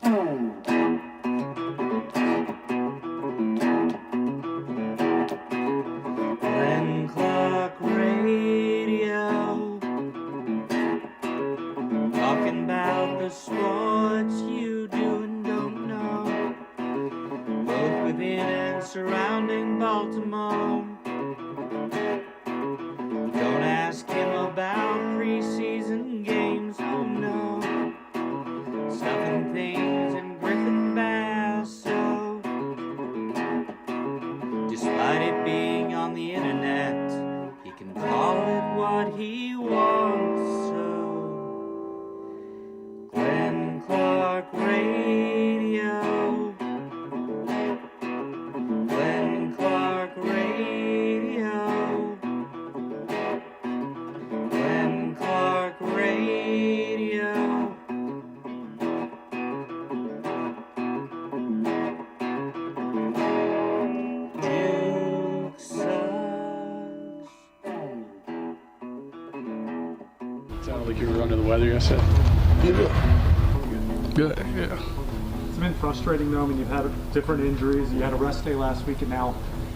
Glenn Clark Radio, talking about the sports you do and don't know, both within and surrounding Baltimore. Don't ask him about preseason games, oh no, stuffing things in Griffin Basso. Despite it being on the internet, he can call it what he wants, so Glenn Clark Radio, Glenn Clark Radio, Glenn Clark Radio. Duke sucks. Sounded like you were under the weather yesterday. Good, yeah. It's been frustrating though. I mean, you've had different injuries. You had a rest day last week, and now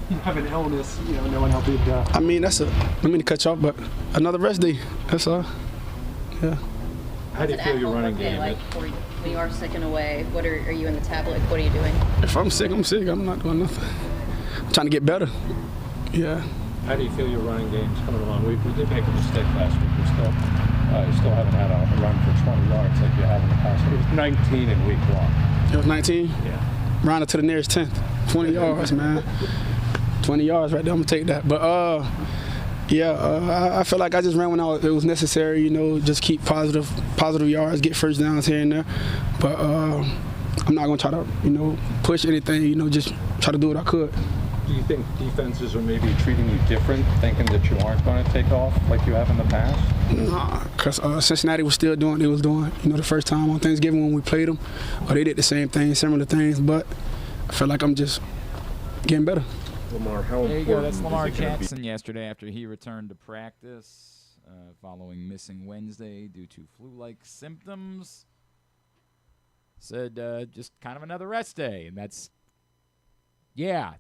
you have an illness. You know, knowing how big. I mean, I mean to cut you off, but another rest day. That's all. Yeah. How do you feel your running game? Like when you are sick and away, what are you in the tablet? What are you doing? If I'm sick, I'm sick. I'm not doing nothing. I'm trying to get better. Yeah. How do you feel your running game's coming along? We did make a mistake last week. You still haven't had a run for 20 yards like you have in the past. It was 19 in week 1. It was 19? Yeah. Round it to the nearest 10th. 20 yards, man. 20 yards right there. I'm going to take that. But, I feel like I just ran when it was necessary, you know, just keep positive yards, get first downs here and there. But I'm not going to try to, you know, push anything, you know, just try to do what I could. Do you think defenses are maybe treating you different, thinking that you aren't going to take off like you have in the past? Nah, because Cincinnati was still doing what they was doing. You know, the first time on Thanksgiving when we played them, they did the same thing, similar things, but I feel like I'm just getting better. Lamar, how there you go. That's important Lamar is it gonna Jackson yesterday after he returned to practice following missing Wednesday due to flu-like symptoms. Said just kind of another rest day, and that's, yeah.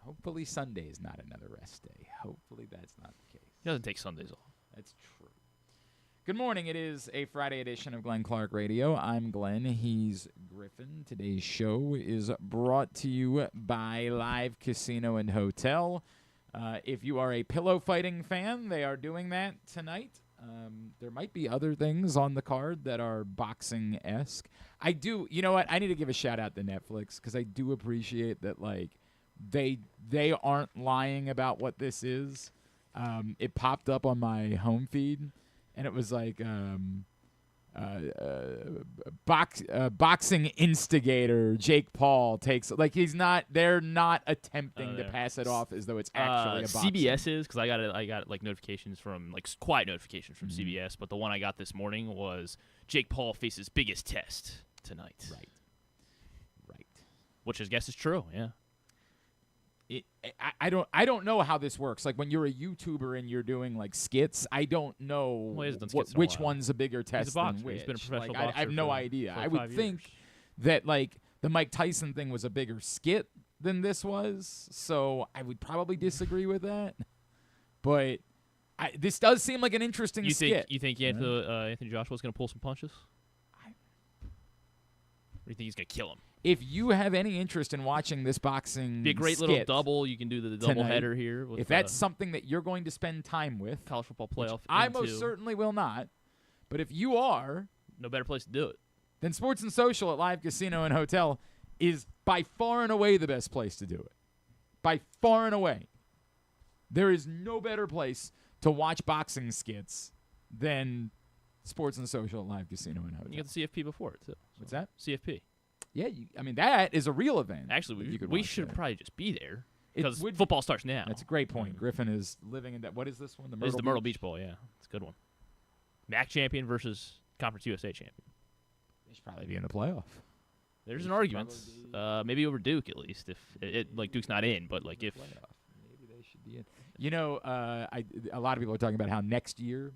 Hopefully Sunday is not another rest day. Hopefully that's not the case. He doesn't take Sundays off. That's true. Good morning. It is a Friday edition of Glenn Clark Radio. I'm Glenn. He's Griffin. Today's show is brought to you by Live Casino and Hotel. If you are a pillow fighting fan, they are doing that tonight. There might be other things on the card that are boxing-esque. I do, you know what? I need to give a shout-out to Netflix because I do appreciate that, like, they aren't lying about what this is. It popped up on my home feed, and it was like boxing instigator Jake Paul takes, like, they're not attempting to pass it off as though it's actually a boxing. CBS is, because I got like notifications from, like, quiet notifications from CBS, but the one I got this morning was Jake Paul faces biggest test tonight. Right. Which I guess is true, yeah. I don't know how this works. Like, when you're a YouTuber and you're doing, like, skits, I don't know which one's a bigger test than which. He's been a professional boxer. I have no idea. For I would think that, like, the Mike Tyson thing was a bigger skit than this was, so I would probably disagree with that. But this does seem like an interesting skit. You think Anthony Joshua's going to pull some punches? Or do you think he's going to kill him? If you have any interest in watching this boxing be a great little double. You can do the double header here. With, if that's something that you're going to spend time with. College football playoff. I most certainly will not. But if you are. No better place to do it. Then Sports and Social at Live Casino and Hotel is by far and away the best place to do it. By far and away. There is no better place to watch boxing skits than Sports and Social at Live Casino and Hotel. You got the CFP before it, too. What's that? CFP. Yeah, that is a real event. Actually, we should probably just be there because football starts now. That's a great point. Griffin is living in that. What is this one? This is the Myrtle Beach Bowl, yeah. It's a good one. MAC champion versus Conference USA champion. They should probably be in the playoff. There's an argument. Maybe over Duke, at least. If Duke's not in, but like if maybe they should be in. You know, a lot of people are talking about how next year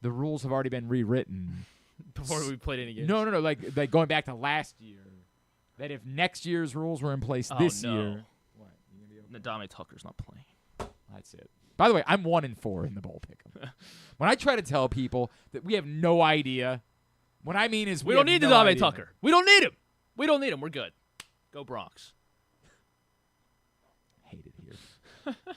the rules have already been rewritten Before we played any games. No. Like going back to last year. That if next year's rules were in place this year. What? Nadame Tucker's not playing. That's it. By the way, I'm 1-4 in the bowl pick'em. When I try to tell people that we have no idea, what I mean is we don't need Nadame Tucker. We don't need him. We don't need him. We're good. Go Bronx. Hate it here.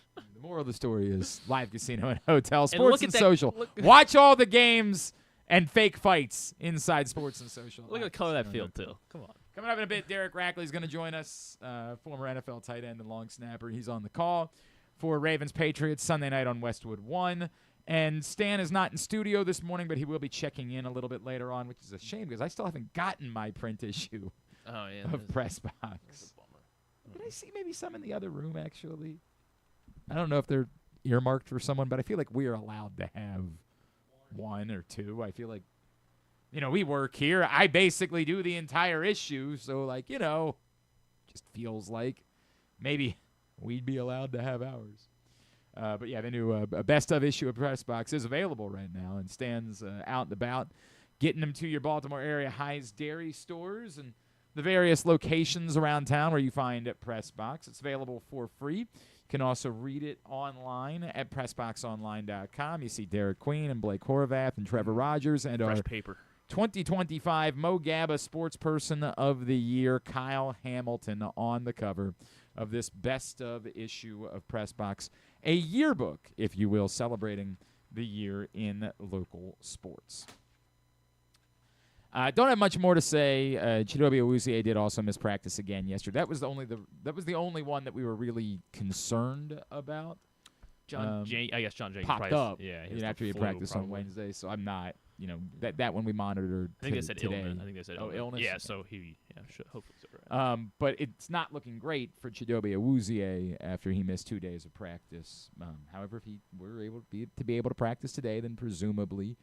The moral of the story is live casino and hotel, sports and social. Watch all the games and fake fights inside sports and social. Look at the color of that field, too. Come on. Coming up in a bit, Derek Rackley is going to join us, former NFL tight end and long snapper. He's on the call for Ravens Patriots Sunday night on Westwood One. And Stan is not in studio this morning, but he will be checking in a little bit later on, which is a shame because I still haven't gotten my print issue of Press Box. Did I see maybe some in the other room, actually? I don't know if they're earmarked for someone, but I feel like we are allowed to have one or two. I feel like, we work here. I basically do the entire issue, so, just feels like maybe we'd be allowed to have ours. But, yeah, the new best of issue of Press Box is available right now and stands out and about, getting them to your Baltimore area High's Dairy stores and the various locations around town where you find Press Box. It's available for free. You can also read it online at PressBoxOnline.com. You see Derek Queen and Blake Horvath and Trevor Rogers and Fresh our paper. 2025 Mo Gabba Sports Person of the Year, Kyle Hamilton, on the cover of this best of issue of Press Box, a yearbook, if you will, celebrating the year in local sports. Don't have much more to say. Chidobe Awuzie did also miss practice again yesterday. That was the only one that we were really concerned about. I guess John Jenkins popped up. Yeah, after he practiced on Wednesday, so I'm not. That one we monitored. I think they said today. illness. I think they said illness. Yeah, so he should hopefully. Right. But it's not looking great for Chidobe Awuzie after he missed 2 days of practice. However, if he were able to be able to practice today, then presumably,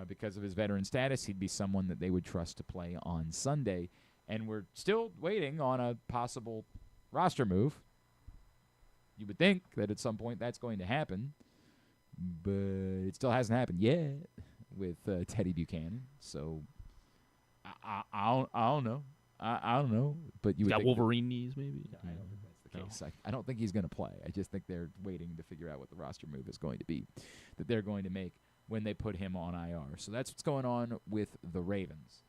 because of his veteran status, he'd be someone that they would trust to play on Sunday. And we're still waiting on a possible roster move. You would think that at some point that's going to happen, but it still hasn't happened yet with Teddy Buchanan. So I don't know. I don't know. But you would got think Wolverine knees, maybe. I don't think that's the case. I don't think he's going to play. I just think they're waiting to figure out what the roster move is going to be that they're going to make when they put him on IR. So that's what's going on with the Ravens.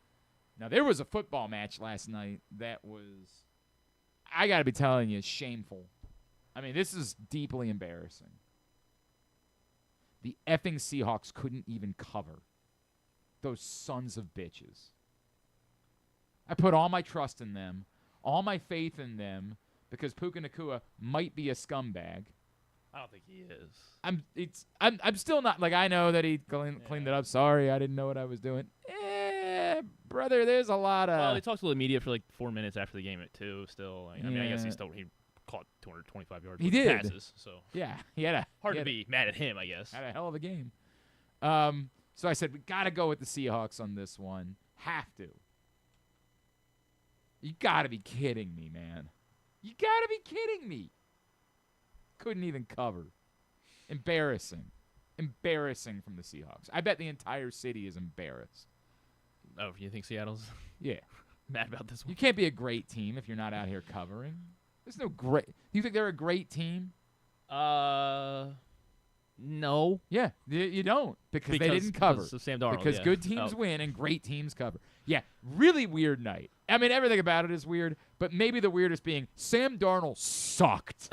Now, there was a football match last night that was, I got to be telling you, shameful. I mean, this is deeply embarrassing. The effing Seahawks couldn't even cover. Those sons of bitches. I put all my trust in them, all my faith in them, because Puka Nacua might be a scumbag. I don't think he is. I'm still not, I know that he cleaned it up. Sorry, I didn't know what I was doing. Brother, there's a lot of... Well, he talked to the media for 4 minutes after the game too, still. I guess he caught 225 yards. He did. Passes, so. Yeah, he had hard to be mad at him, I guess. Had a hell of a game. So I said, we got to go with the Seahawks on this one. Have to. You got to be kidding me, man. You got to be kidding me. Couldn't even cover. Embarrassing. Embarrassing from the Seahawks. I bet the entire city is embarrassed. Oh, you think Seattle's yeah mad about this one? You can't be a great team if you're not out here covering. There's no great. Do you think they're a great team? No. Yeah, you don't because they didn't cover. Because of Sam Darnold, because good teams win and great teams cover. Yeah, really weird night. I mean, everything about it is weird, but maybe the weirdest being Sam Darnold sucked.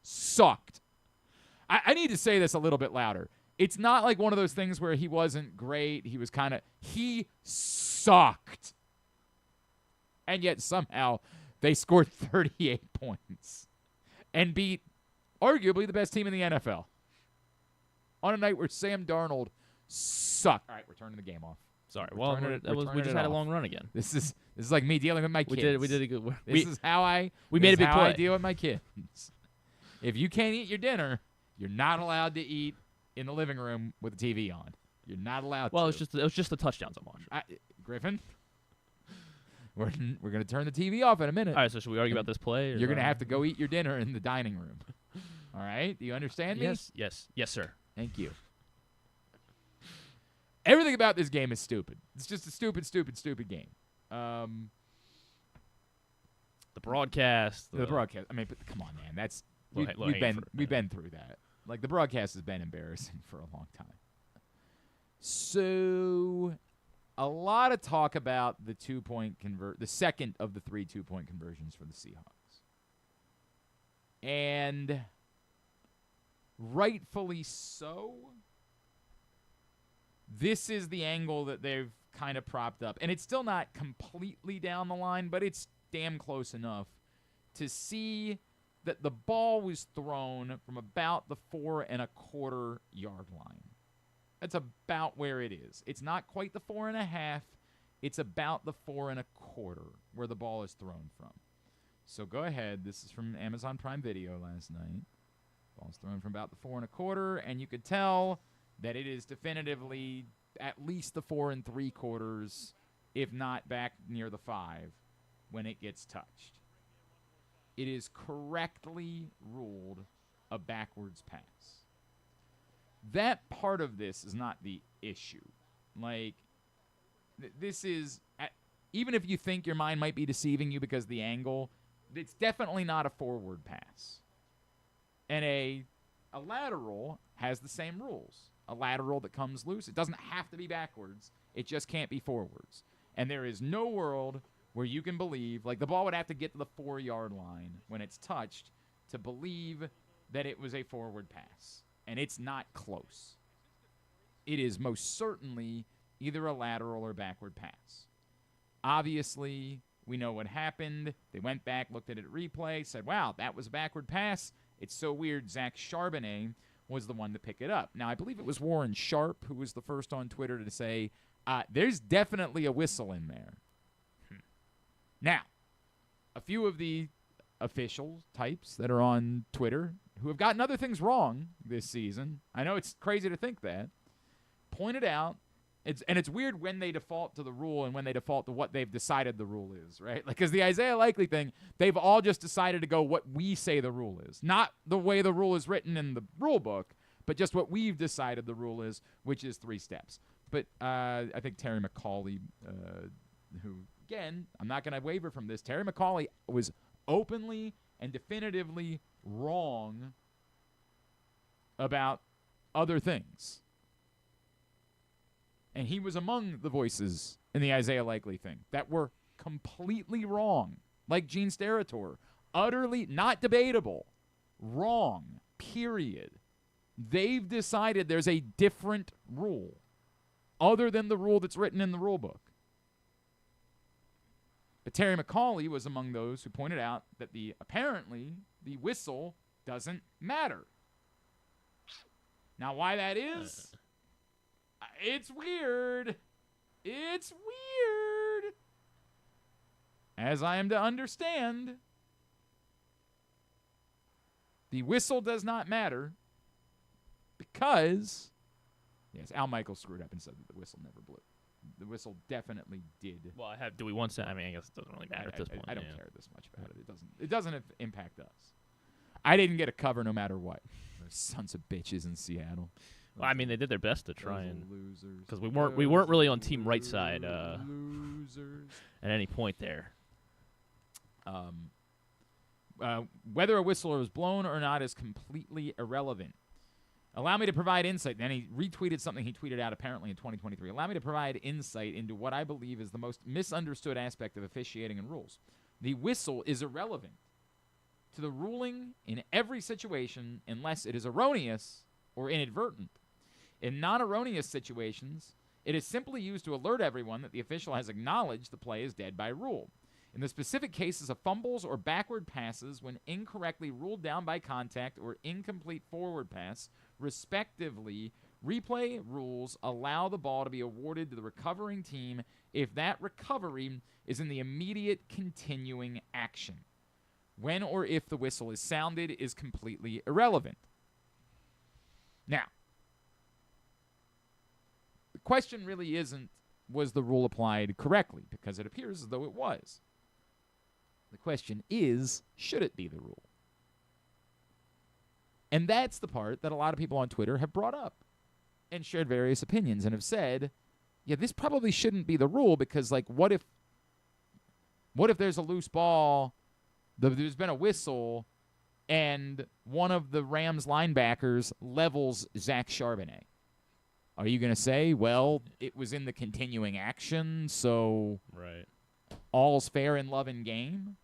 Sucked. I need to say this a little bit louder. It's not like one of those things where he wasn't great. He sucked. And yet somehow they scored 38 points and beat arguably the best team in the NFL on a night where Sam Darnold sucked. All right, we're turning the game off. Sorry. We just had a long run again. This is like me dealing with my kids. We did a good. This is how I made a big play. I deal with my kids. If you can't eat your dinner, you're not allowed to eat in the living room with the TV on. You're not allowed to. Well, it was just the touchdowns I'm watching. Griffin, we're going to turn the TV off in a minute. All right, so should we argue about this play? You're going to have to go eat your dinner in the dining room. All right? Do you understand me? Yes, sir. Thank you. Everything about this game is stupid. It's just a stupid, stupid, stupid game. The broadcast. The broadcast. I mean, but come on, man. That's Low we've hanging been fruit, through that. Like, the broadcast has been embarrassing for a long time. So, a lot of talk about the 2-point the second of the 3 2-point conversions for the Seahawks. And rightfully so. This is the angle that they've kind of propped up. And it's still not completely down the line, but it's damn close enough to see that the ball was thrown from about the 4.25 yard line. That's about where it is. It's not quite the 4.5. It's about the 4.25 where the ball is thrown from. So go ahead. This is from Amazon Prime Video last night. Ball's thrown from about the 4.25, and you could tell that it is definitively at least the 4 3/4, if not back near the 5, when it gets touched. It is correctly ruled a backwards pass. That part of this is not the issue. Like, this is, even if you think your mind might be deceiving you because of the angle, it's definitely not a forward pass. And a lateral has the same rules. A lateral that comes loose, it doesn't have to be backwards. It just can't be forwards. And there is no world where you can believe, like, the ball would have to get to the 4 yard line when it's touched to believe that it was a forward pass. And it's not close. It is most certainly either a lateral or backward pass. Obviously, we know what happened. They went back, looked at it replay, said, wow, that was a backward pass. It's so weird. Zach Charbonnet was the one to pick it up. Now, I believe it was Warren Sharp who was the first on Twitter to say, there's definitely a whistle in there. Now, a few of the official types that are on Twitter who have gotten other things wrong this season, I know it's crazy to think that, pointed out, it's weird when they default to the rule and when they default to what they've decided the rule is, right? Like, because the Isaiah Likely thing, they've all just decided to go what we say the rule is. Not the way the rule is written in the rule book, but just what we've decided the rule is, which is 3 steps. But I think Terry McCauley, who, again, I'm not going to waver from this, Terry McCauley was openly and definitively wrong about other things. And he was among the voices in the Isaiah Likely thing that were completely wrong, like Gene Steratore. Utterly not debatable. Wrong. Period. They've decided there's a different rule other than the rule that's written in the rule book. But Terry McCauley was among those who pointed out that apparently the whistle doesn't matter. Now, why that is, it's weird. It's weird. As I am to understand, the whistle does not matter because, yes, Al Michaels screwed up and said that the whistle never blew. The whistle definitely did. Well, do we want to? I mean, I guess it doesn't really matter at this point. I don't care this much about it. It doesn't impact us. I didn't get a cover no matter what. Those sons of bitches in Seattle. Well, I mean, they did their best to try and losers. Because we weren't really on team right side losers at any point there. Whether a whistle was blown or not is completely irrelevant. Allow me to provide insight. Then he retweeted something he tweeted out apparently in 2023. Allow me to provide insight into what I believe is the most misunderstood aspect of officiating and rules. The whistle is irrelevant to the ruling in every situation unless it is erroneous or inadvertent. In non-erroneous situations, it is simply used to alert everyone that the official has acknowledged the play is dead by rule. In the specific cases of fumbles or backward passes when incorrectly ruled down by contact or incomplete forward pass, respectively, replay rules allow the ball to be awarded to the recovering team if that recovery is in the immediate continuing action. When or if the whistle is sounded is completely irrelevant. Now, the question really isn't, was the rule applied correctly? Because it appears as though it was. The question is, should it be the rule? And that's the part that a lot of people on Twitter have brought up. and shared various opinions and have said, yeah, this probably shouldn't be the rule because, like, what if there's a loose ball, there's been a whistle, and one of the Rams linebackers levels Zach Charbonnet? Are you going to say, well, it was in the continuing action, so all's fair in love and game?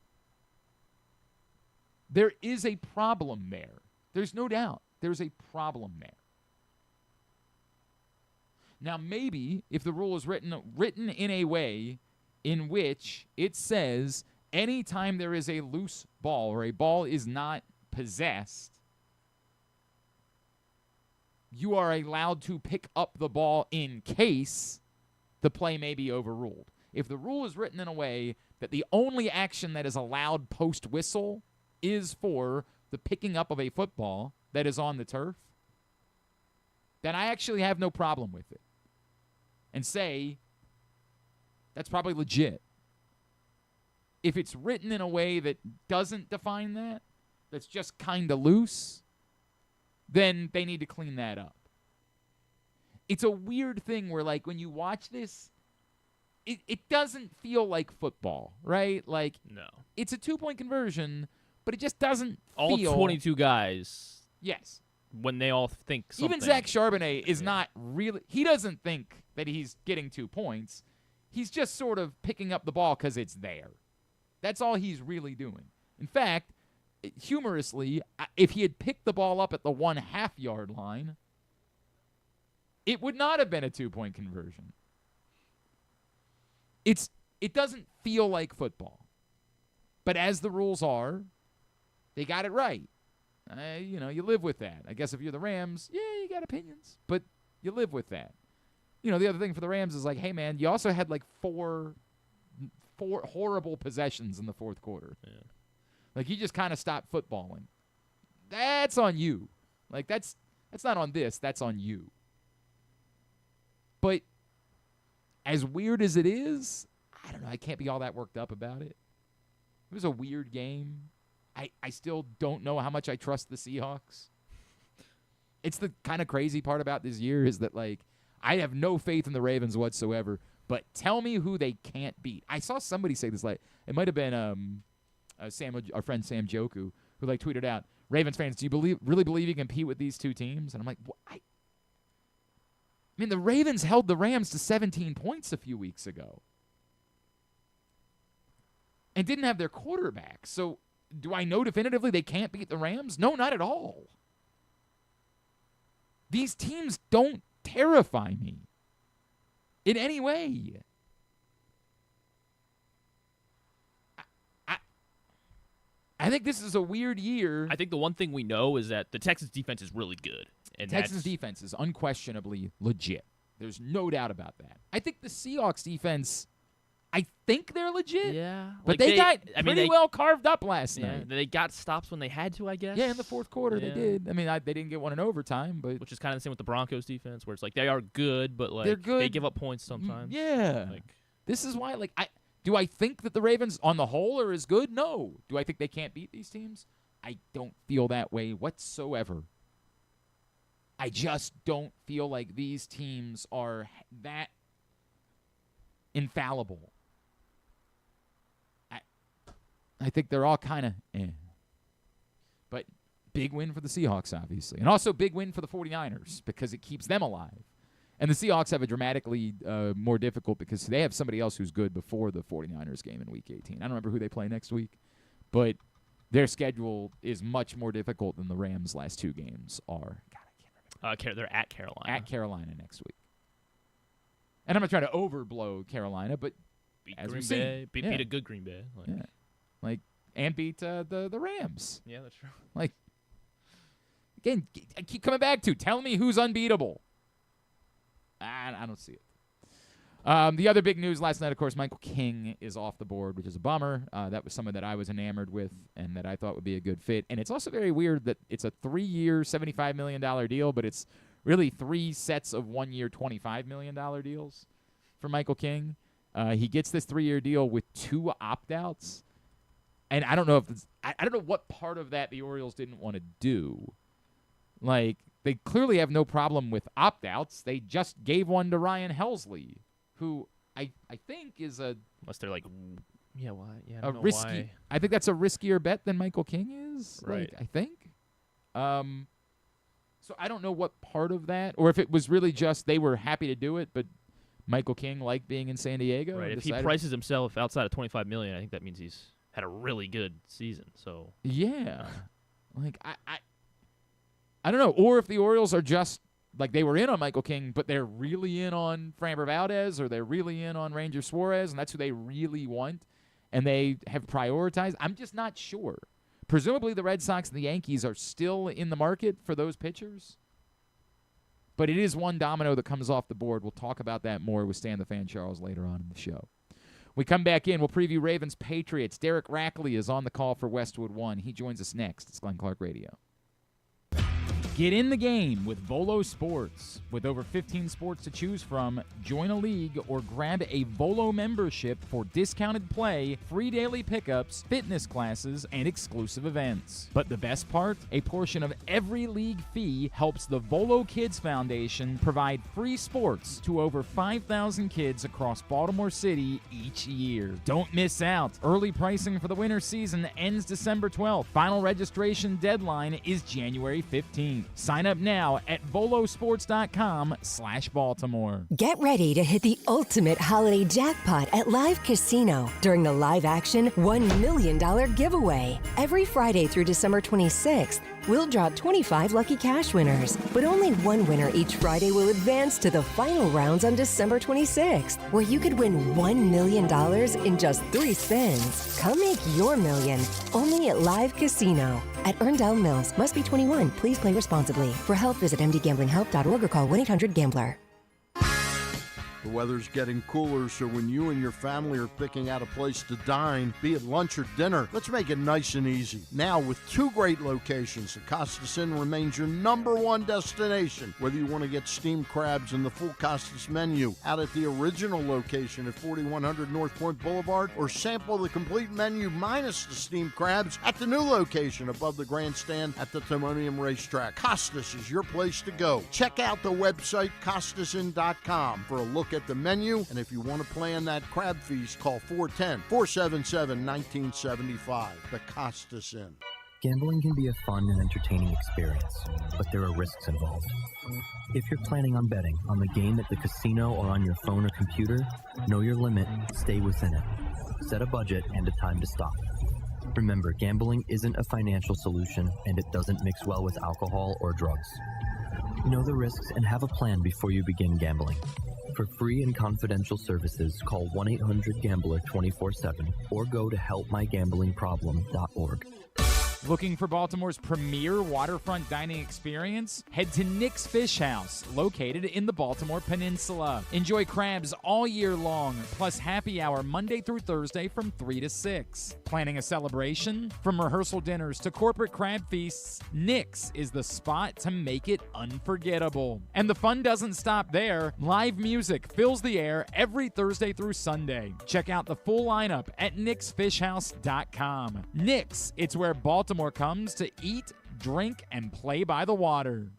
There is a problem there. There's no doubt. There's a problem there. Now, maybe if the rule is written in a way in which it says anytime there is a loose ball or a ball is not possessed, you are allowed to pick up the ball in case the play may be overruled. If the rule is written in a way that the only action that is allowed post-whistle is for the picking up of a football that is on the turf, then I actually have no problem with it. And say, that's probably legit. If it's written in a way that doesn't define that, that's just kind of loose, then they need to clean that up. It's a weird thing where, like, when you watch this, it doesn't feel like football, right? Like, No. it's a 2-point conversion, but it just doesn't All feel... 22 guys, Yes. when they all think something. Even Zach Charbonnet is not really... He doesn't think that he's getting 2 points. He's just sort of picking up the ball because it's there. That's all he's really doing. In fact, humorously, if he had picked the ball up at the 1/2 yard line, it would not have been a 2-point conversion. It doesn't feel like football. But as the rules are, they got it right. You live with that. I guess if you're the Rams, yeah, you got opinions, but you live with that. The other thing for the Rams is like, hey, man, you also had like four horrible possessions in the fourth quarter. Yeah. Like, you just kind of stopped footballing. That's on you. Like, that's not on this. That's on you. But as weird as it is, I don't know. I can't be all that worked up about it. It was a weird game. I still don't know how much I trust the Seahawks. It's the kind of crazy part about this year is that, like, I have no faith in the Ravens whatsoever, but tell me who they can't beat. I saw somebody say this, like, it might have been our friend Sam Joku, who, like, tweeted out, Ravens fans, do you really believe you can compete with these two teams? And I'm like, I mean, the Ravens held the Rams to 17 points a few weeks ago and didn't have their quarterback. So do I know definitively they can't beat the Rams? No, not at all. These teams don't terrify me in any way. I think this is a weird year. I think the one thing we know is that the Texans defense is really good. And Texans defense is unquestionably legit. There's no doubt about that. I think the Seahawks defense, I think they're legit. Yeah. But they got pretty well carved up last night. They got stops when they had to, I guess. Yeah, in the fourth quarter they did. I mean, they didn't get one in overtime, but which is kind of the same with the Broncos defense, where it's like they are good, but like they're good. They give up points sometimes. Yeah. This is why, like, do I think that the Ravens on the whole are as good? No. Do I think they can't beat these teams? I don't feel that way whatsoever. I just don't feel like these teams are that infallible. I think they're all kind of But big win for the Seahawks, obviously. And also big win for the 49ers because it keeps them alive. And the Seahawks have a dramatically more difficult because they have somebody else who's good before the 49ers game in Week 18. I don't remember who they play next week, but their schedule is much more difficult than the Rams' last two games are. God, I can't remember. They're at Carolina. At Carolina next week. And I'm not trying to overblow Carolina, but beat as Green we've Bay. seen, Beat a good Green Bay. And beat the Rams. Yeah, that's true. Like, again, I keep coming back to, tell me who's unbeatable. I don't see it. The other big news last night, of course, Michael King is off the board, which is a bummer. That was someone that I was enamored with and that I thought would be a good fit. And it's also very weird that it's a 3-year, $75 million deal, but it's really 3 sets of 1-year, $25 million deals for Michael King. He gets this 3-year deal with 2 opt-outs. And I don't know if I don't know what part of that the Orioles didn't want to do. Like, they clearly have no problem with opt-outs. They just gave one to Ryan Helsley, who I think is unless they're like, yeah, why? Yeah, I a don't know risky. why. I think that's a riskier bet than Michael King is. Right. Like, I think. So I don't know what part of that, or if it was really just they were happy to do it, but Michael King liked being in San Diego. Right. If he prices himself outside of $25 million, I think that means he's had a really good season. So yeah, like I don't know, or if the Orioles are just like they were in on Michael King, but they're really in on Framber Valdez, or they're really in on Ranger Suarez, and that's who they really want, and they have prioritized. I'm just not sure. Presumably the Red Sox and the Yankees are still in the market for those pitchers. But it is one domino that comes off the board. We'll talk about that more with Stan the Fan Charles later on in the show. We come back in. We'll preview Ravens Patriots. Derek Rackley is on the call for Westwood One. He joins us next. It's Glenn Clark Radio. Get in the game with Volo Sports. With over 15 sports to choose from, join a league or grab a Volo membership for discounted play, free daily pickups, fitness classes, and exclusive events. But the best part? A portion of every league fee helps the Volo Kids Foundation provide free sports to over 5,000 kids across Baltimore City each year. Don't miss out. Early pricing for the winter season ends December 12th. Final registration deadline is January 15th. Sign up now at volosports.com/Baltimore. Get ready to hit the ultimate holiday jackpot at Live Casino during the live action $1 million giveaway. Every Friday through December 26th, we'll draw 25 lucky cash winners, but only one winner each Friday will advance to the final rounds on December 26th, where you could win $1 million in just 3 spins. Come make your million, only at Live Casino. At Erndale Mills, must be 21. Please play responsibly. For help, visit mdgamblinghelp.org or call 1-800-GAMBLER. The weather's getting cooler, so when you and your family are picking out a place to dine, be it lunch or dinner, let's make it nice and easy. Now, with 2 great locations, the Costas Inn remains your #1 destination. Whether you want to get steamed crabs and the full Costas menu out at the original location at 4100 North Point Boulevard, or sample the complete menu minus the steamed crabs at the new location above the grandstand at the Timonium Racetrack, Costas is your place to go. Check out the website, CostasInn.com, for a look at the menu, and if you want to plan that crab feast, call 410-477-1975. The Costas Inn. Gambling can be a fun and entertaining experience, but there are risks involved. If you're planning on betting on the game at the casino or on your phone or computer, know your limit, stay within it. Set a budget and a time to stop. Remember, gambling isn't a financial solution, and it doesn't mix well with alcohol or drugs. Know the risks and have a plan before you begin gambling. For free and confidential services, call 1-800-GAMBLER 24/7 or go to helpmygamblingproblem.org. Looking for Baltimore's premier waterfront dining experience? Head to Nick's Fish House, located in the Baltimore Peninsula. Enjoy crabs all year long, plus happy hour Monday through Thursday from 3 to 6. Planning a celebration? From rehearsal dinners to corporate crab feasts, Nick's is the spot to make it unforgettable. And the fun doesn't stop there. Live music fills the air every Thursday through Sunday. Check out the full lineup at nicksfishhouse.com. Nick's, it's where Baltimore comes to eat, drink, and play by the water.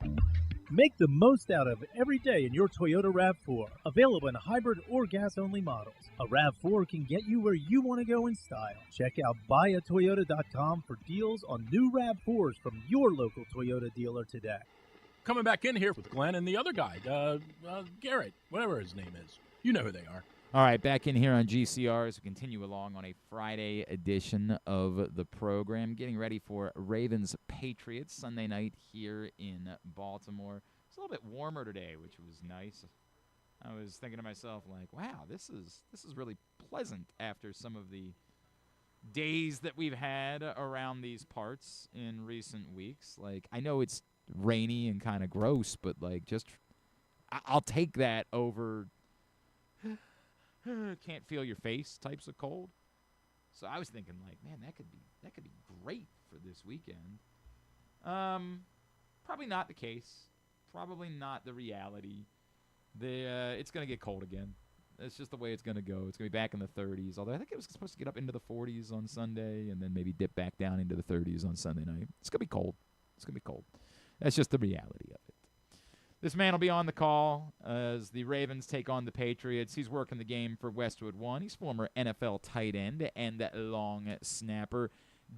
Make the most out of every day in your Toyota RAV4. Available in hybrid or gas-only models. A RAV4 can get you where you want to go in style. Check out buyatoyota.com for deals on new RAV4s from your local Toyota dealer today. Coming back in here with Glenn and the other guy, Garrett, whatever his name is. You know who they are. All right, back in here on GCR as we continue along on a Friday edition of the program, getting ready for Ravens Patriots Sunday night here in Baltimore. It's a little bit warmer today, which was nice. I was thinking to myself, like, wow, this is really pleasant after some of the days that we've had around these parts in recent weeks. Like, I know it's rainy and kind of gross, but like, just I'll take that over can't feel your face types of cold. So I was thinking, like, man, that could be great for this weekend. Probably not the case. Probably not the reality. It's going to get cold again. That's just the way it's going to go. It's going to be back in the 30s. Although I think it was supposed to get up into the 40s on Sunday and then maybe dip back down into the 30s on Sunday night. It's going to be cold. It's going to be cold. That's just the reality of it. This man will be on the call as the Ravens take on the Patriots. He's working the game for Westwood One. He's former NFL tight end and long snapper,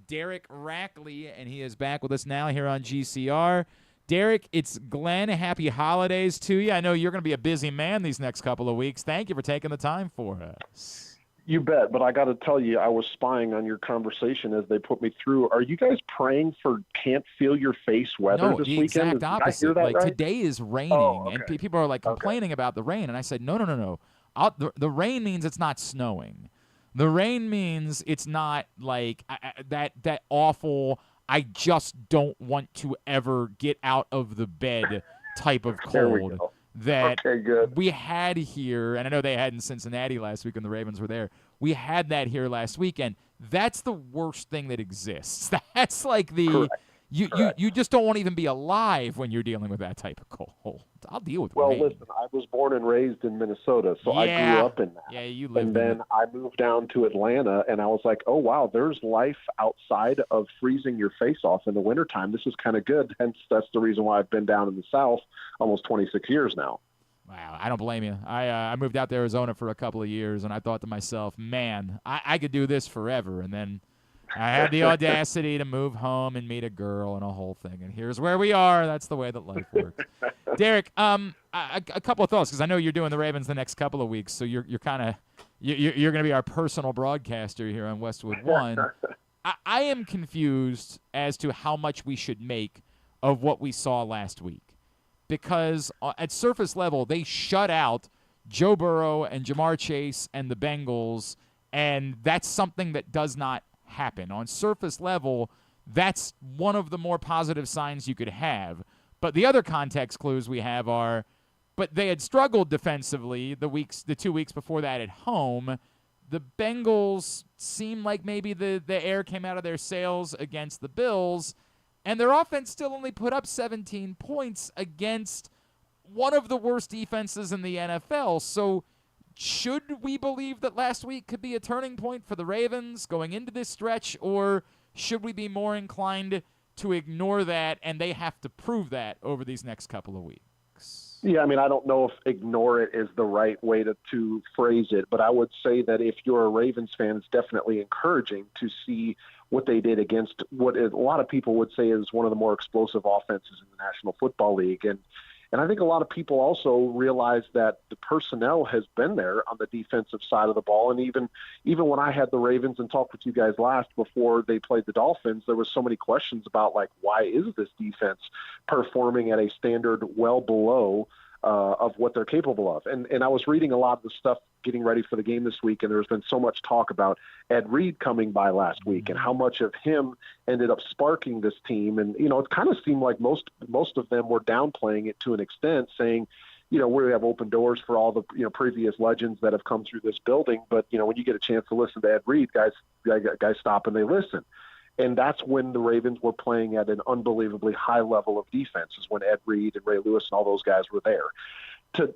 Derek Rackley, and he is back with us now here on GCR. Derek, it's Glenn. Happy holidays to you. I know you're going to be a busy man these next couple of weeks. Thank you for taking the time for us. You bet, but I got to tell you, I was spying on your conversation as they put me through. Are you guys praying for can't feel your face weather this the weekend? Exact opposite. Did I hear that like right? Today is raining, and people are like complaining about the rain, and I said, no. The rain means it's not snowing. The rain means it's not like that awful, I just don't want to ever get out of the bed type of cold that we had here, and I know they had in Cincinnati last week when the Ravens were there. We had that here last weekend. That's the worst thing that exists. That's like the you just don't want to even be alive when you're dealing with that type of cold. I'll deal with rain. Well, listen, I was born and raised in Minnesota, so I grew up in that. Yeah, you lived And then I moved down to Atlanta, and I was like, oh, wow, there's life outside of freezing your face off in the wintertime. This is kind of good. Hence, that's the reason why I've been down in the South almost 26 years now. Wow, I don't blame you. I moved out to Arizona for a couple of years, and I thought to myself, man, I could do this forever. And then I had the audacity to move home and meet a girl and a whole thing. And here's where we are. That's the way that life works. Derek, a couple of thoughts, because I know you're doing the Ravens the next couple of weeks, so you're kind of you're going to be our personal broadcaster here on Westwood One. I am confused as to how much we should make of what we saw last week, because at surface level they shut out Joe Burrow and Jamar Chase and the Bengals, and that's something that does not happen. On surface level, that's one of the more positive signs you could have. But the other context clues we have are, but they had struggled defensively the 2 weeks before that at home. The Bengals seem like maybe the air came out of their sails against the Bills, and their offense still only put up 17 points against one of the worst defenses in the NFL. So should we believe that last week could be a turning point for the Ravens going into this stretch, or should we be more inclined to ignore that and they have to prove that over these next couple of weeks? Yeah, I mean, I don't know if ignore it is the right way to phrase it, but I would say that if you're a Ravens fan, it's definitely encouraging to see what they did against what a lot of people would say is one of the more explosive offenses in the National Football League. And I think a lot of people also realize that the personnel has been there on the defensive side of the ball. And even when I had the Ravens and talked with you guys last before they played the Dolphins, there was so many questions about, like, why is this defense performing at a standard well below of what they're capable of? And I was reading a lot of the stuff getting ready for the game this week, and there's been so much talk about Ed Reed coming by last week and how much of him ended up sparking this team. And, you know, it kind of seemed like most of them were downplaying it to an extent, saying, you know, we have open doors for all the, you know, previous legends that have come through this building. But, you know, when you get a chance to listen to Ed Reed, guys stop and they listen. And that's when the Ravens were playing at an unbelievably high level of defense, is when Ed Reed and Ray Lewis and all those guys were there.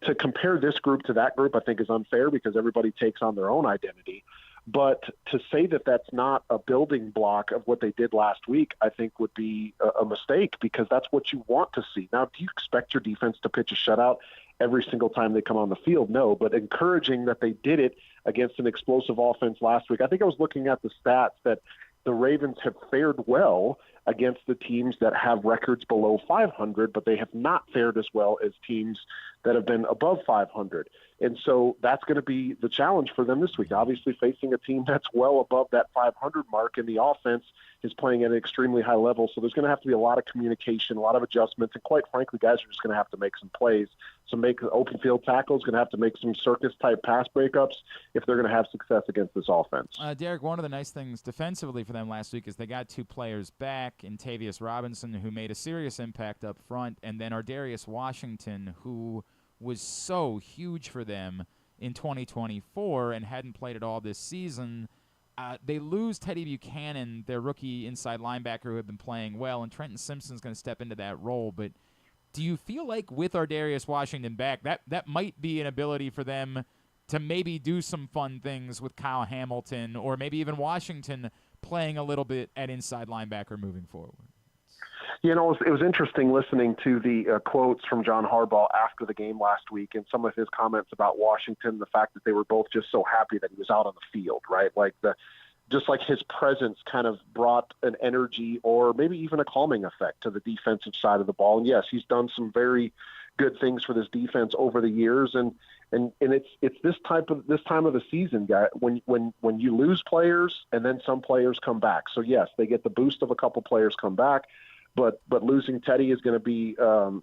To compare this group to that group, I think, is unfair because everybody takes on their own identity. But to say that that's not a building block of what they did last week, I think would be a mistake, because that's what you want to see. Now, do you expect your defense to pitch a shutout every single time they come on the field? No, but encouraging that they did it against an explosive offense last week. I think I was looking at the stats that the Ravens have fared well against the teams that have records below 500, but they have not fared as well as teams that have been above 500. And so that's going to be the challenge for them this week, obviously facing a team that's well above that 500 mark, and the offense is playing at an extremely high level. So there's going to have to be a lot of communication, a lot of adjustments, and quite frankly, guys are just going to have to make some plays. So make open field tackles, going to have to make some circus-type pass breakups if they're going to have success against this offense. Derek, one of the nice things defensively for them last week is they got two players back, in Tavius Robinson, who made a serious impact up front, and then Ardarius Washington, who was so huge for them in 2024 and hadn't played at all this season. They lose Teddy Buchanan, their rookie inside linebacker, who had been playing well, and Trenton Simpson's going to step into that role. But do you feel like with Ardarius Washington back, that might be an ability for them to maybe do some fun things with Kyle Hamilton, or maybe even Washington playing a little bit at inside linebacker moving forward? You know, it was interesting listening to the quotes from John Harbaugh after the game last week and some of his comments about Washington, the fact that they were both just so happy that he was out on the field, right? Like just like his presence kind of brought an energy or maybe even a calming effect to the defensive side of the ball. And yes, he's done some very good things for this defense over the years. And it's this time of the season, guy, when you lose players and then some players come back. So yes, they get the boost of a couple players come back, but losing Teddy is going to be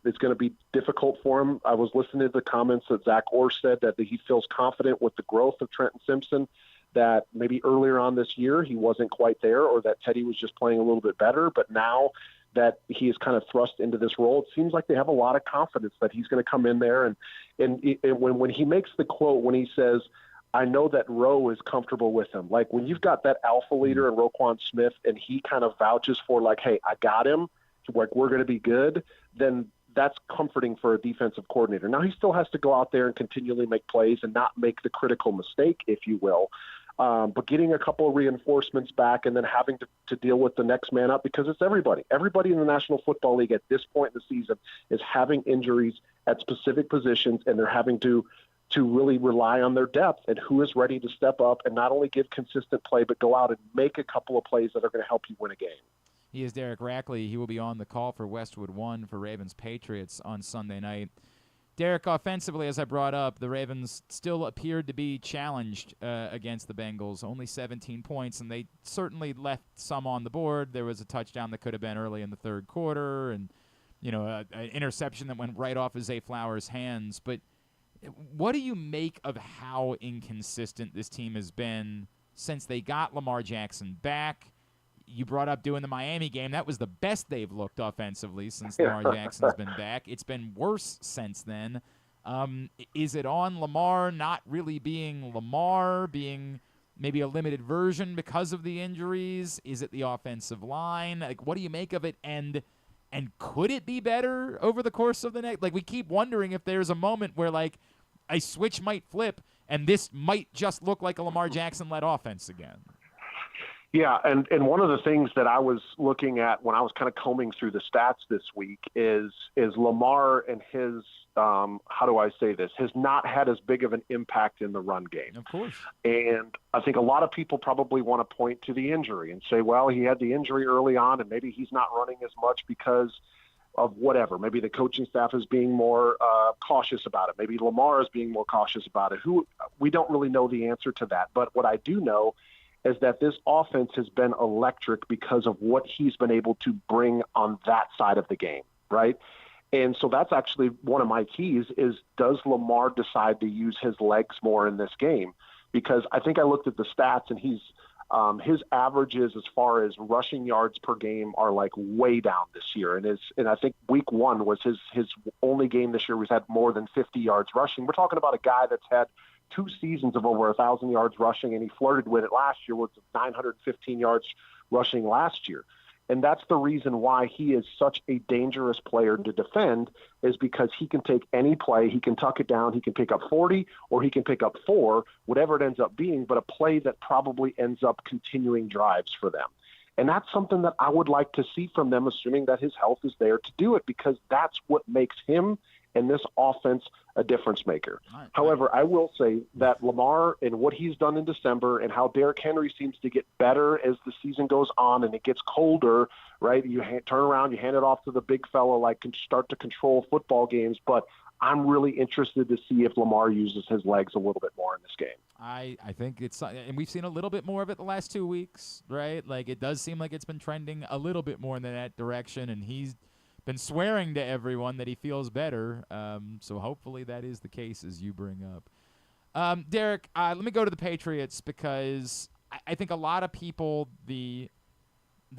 it's going to be difficult for him. I was listening to the comments that Zach Orr said that he feels confident with the growth of Trenton Simpson, that maybe earlier on this year he wasn't quite there, or that Teddy was just playing a little bit better, but now that he is kind of thrust into this role, it seems like they have a lot of confidence that he's going to come in there. And when he makes the quote, when he says, I know that Rowe is comfortable with him, like when you've got that alpha leader in Roquan Smith and he kind of vouches for like, hey, I got him, like we're going to be good, then that's comforting for a defensive coordinator. Now he still has to go out there and continually make plays and not make the critical mistake, if you will. But getting a couple of reinforcements back and then having to deal with the next man up, because it's everybody. Everybody in the National Football League at this point in the season is having injuries at specific positions, and they're having to really rely on their depth and who is ready to step up and not only give consistent play, but go out and make a couple of plays that are going to help you win a game. He is Derek Rackley. He will be on the call for Westwood One for Ravens Patriots on Sunday night. Derek, offensively, as I brought up, the Ravens still appeared to be challenged against the Bengals. Only 17 points, and they certainly left some on the board. There was a touchdown that could have been early in the third quarter, and an interception that went right off of Zay Flowers' hands. But what do you make of how inconsistent this team has been since they got Lamar Jackson back? You brought up doing the Miami game. That was the best they've looked offensively since Lamar Jackson's been back. It's been worse since then. Is it on Lamar not really being Lamar, being maybe a limited version because of the injuries? Is it the offensive line? Like, what do you make of it? And could it be better over the course of the next? Like, we keep wondering if there's a moment where, like, a switch might flip and this might just look like a Lamar Jackson-led offense again. Yeah, and one of the things that I was looking at when I was kind of combing through the stats this week is Lamar and his how do I say this, has not had as big of an impact in the run game. Of course. And I think a lot of people probably want to point to the injury and say, well, he had the injury early on and maybe he's not running as much because of whatever. Maybe the coaching staff is being more cautious about it. Maybe Lamar is being more cautious about it. We don't really know the answer to that. But what I do know is that this offense has been electric because of what he's been able to bring on that side of the game, right? And so that's actually one of my keys is, does Lamar decide to use his legs more in this game? Because I think I looked at the stats and he's his averages as far as rushing yards per game are like way down this year. And I think week one was his only game this year. He's had more than 50 yards rushing. We're talking about a guy that's had 2 seasons of over 1,000 yards rushing, and he flirted with it last year with 915 yards rushing last year. And that's the reason why he is such a dangerous player to defend, is because he can take any play, he can tuck it down, he can pick up 40 or he can pick up 4, whatever it ends up being, but a play that probably ends up continuing drives for them. And that's something that I would like to see from them, assuming that his health is there to do it, because that's what makes him and this offense a difference maker. Right. However, I will say that Lamar and what he's done in December and how Derrick Henry seems to get better as the season goes on and it gets colder, right? You turn around, you hand it off to the big fella, like can start to control football games. But I'm really interested to see if Lamar uses his legs a little bit more in this game. I think it's – and we've seen a little bit more of it the last 2 weeks, right? Like it does seem like it's been trending a little bit more in that direction, and he's – been swearing to everyone that he feels better, so hopefully that is the case as you bring up. Derek, let me go to the Patriots because I think a lot of people, the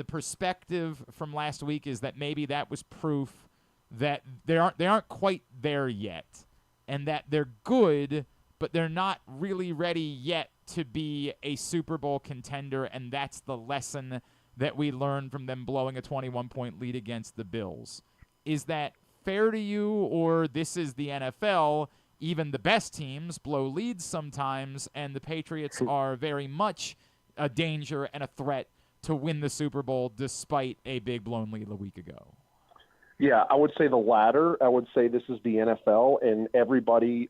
perspective from last week is that maybe that was proof that they aren't quite there yet, and that they're good, but they're not really ready yet to be a Super Bowl contender, and that's the lesson that we learned from them blowing a 21-point lead against the Bills. Is that fair to you, or this is the NFL, even the best teams blow leads sometimes, and the Patriots are very much a danger and a threat to win the Super Bowl despite a big blown lead a week ago? Yeah, I would say the latter. I would say this is the NFL, and everybody,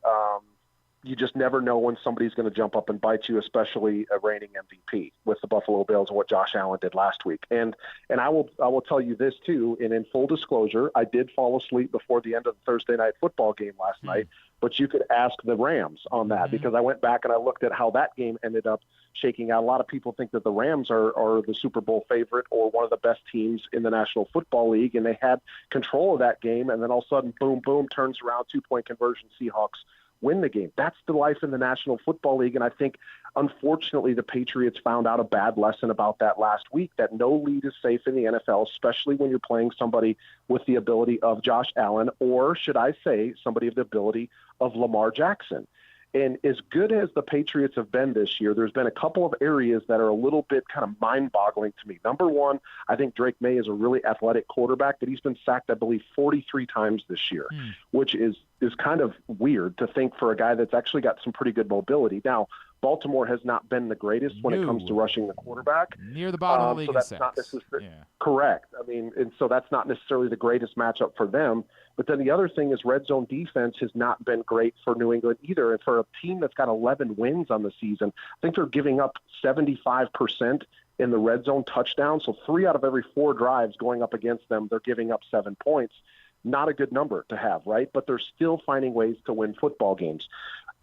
you just never know when somebody's going to jump up and bite you, especially a reigning MVP with the Buffalo Bills and what Josh Allen did last week. And I will tell you this too, and in full disclosure, I did fall asleep before the end of the Thursday night football game last night, but you could ask the Rams on that because I went back and I looked at how that game ended up shaking out. A lot of people think that the Rams are the Super Bowl favorite or one of the best teams in the National Football League, and they had control of that game, and then all of a sudden, boom, boom, turns around, 2-point conversion, Seahawks win the game. That's the life in the National Football League, and I think, unfortunately, the Patriots found out a bad lesson about that last week, that no lead is safe in the NFL, especially when you're playing somebody with the ability of Josh Allen, or should I say somebody of the ability of Lamar Jackson. And as good as the Patriots have been this year, there's been a couple of areas that are a little bit kind of mind-boggling to me. Number one, I think Drake May is a really athletic quarterback, but he's been sacked, I believe, 43 times this year, which is kind of weird to think for a guy that's actually got some pretty good mobility. Now, Baltimore has not been the greatest when it comes to rushing the quarterback. Near the bottom of the league so that's not necessarily correct. I mean, and so that's not necessarily the greatest matchup for them. But then the other thing is red zone defense has not been great for New England either. And for a team that's got 11 wins on the season, I think they're giving up 75% in the red zone touchdown. So 3 out of every 4 drives going up against them, they're giving up 7 points. Not a good number to have, right? But they're still finding ways to win football games.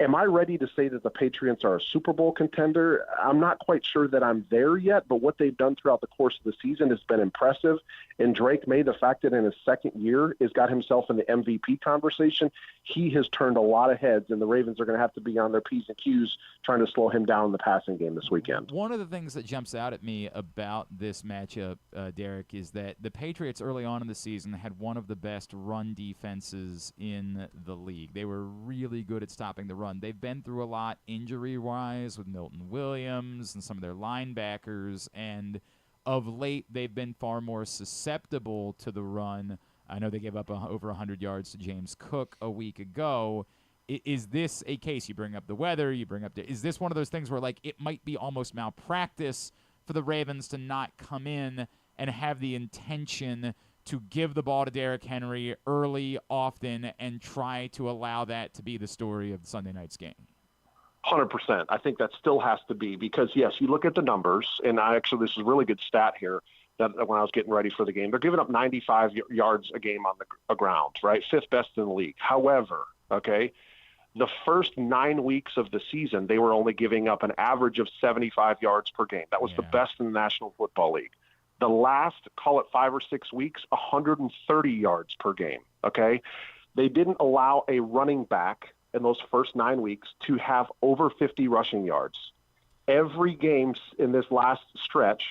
Am I ready to say that the Patriots are a Super Bowl contender? I'm not quite sure that I'm there yet, but what they've done throughout the course of the season has been impressive. And Drake May, the fact that in his second year has got himself in the MVP conversation, he has turned a lot of heads, and the Ravens are going to have to be on their P's and Q's trying to slow him down in the passing game this weekend. One of the things that jumps out at me about this matchup, Derek, is that the Patriots early on in the season had one of the best run defenses in the league. They were really good at stopping the run. They've been through a lot injury-wise with Milton Williams and some of their linebackers, and of late they've been far more susceptible to the run. I know they gave up over 100 yards to James Cook a week ago. Is this a case? You bring up the weather, is this one of those things where like it might be almost malpractice for the Ravens to not come in and have the intention to give the ball to Derrick Henry early, often, and try to allow that to be the story of Sunday night's game? 100%. I think that still has to be because, yes, you look at the numbers, and this is a really good stat here that when I was getting ready for the game, they're giving up 95 yards a game on the ground, right? 5th best in the league. However, okay, the first 9 weeks of the season, they were only giving up an average of 75 yards per game. That was the best in the National Football League. The last, call it 5 or 6 weeks, 130 yards per game, okay? They didn't allow a running back in those first 9 weeks to have over 50 rushing yards. Every game in this last stretch,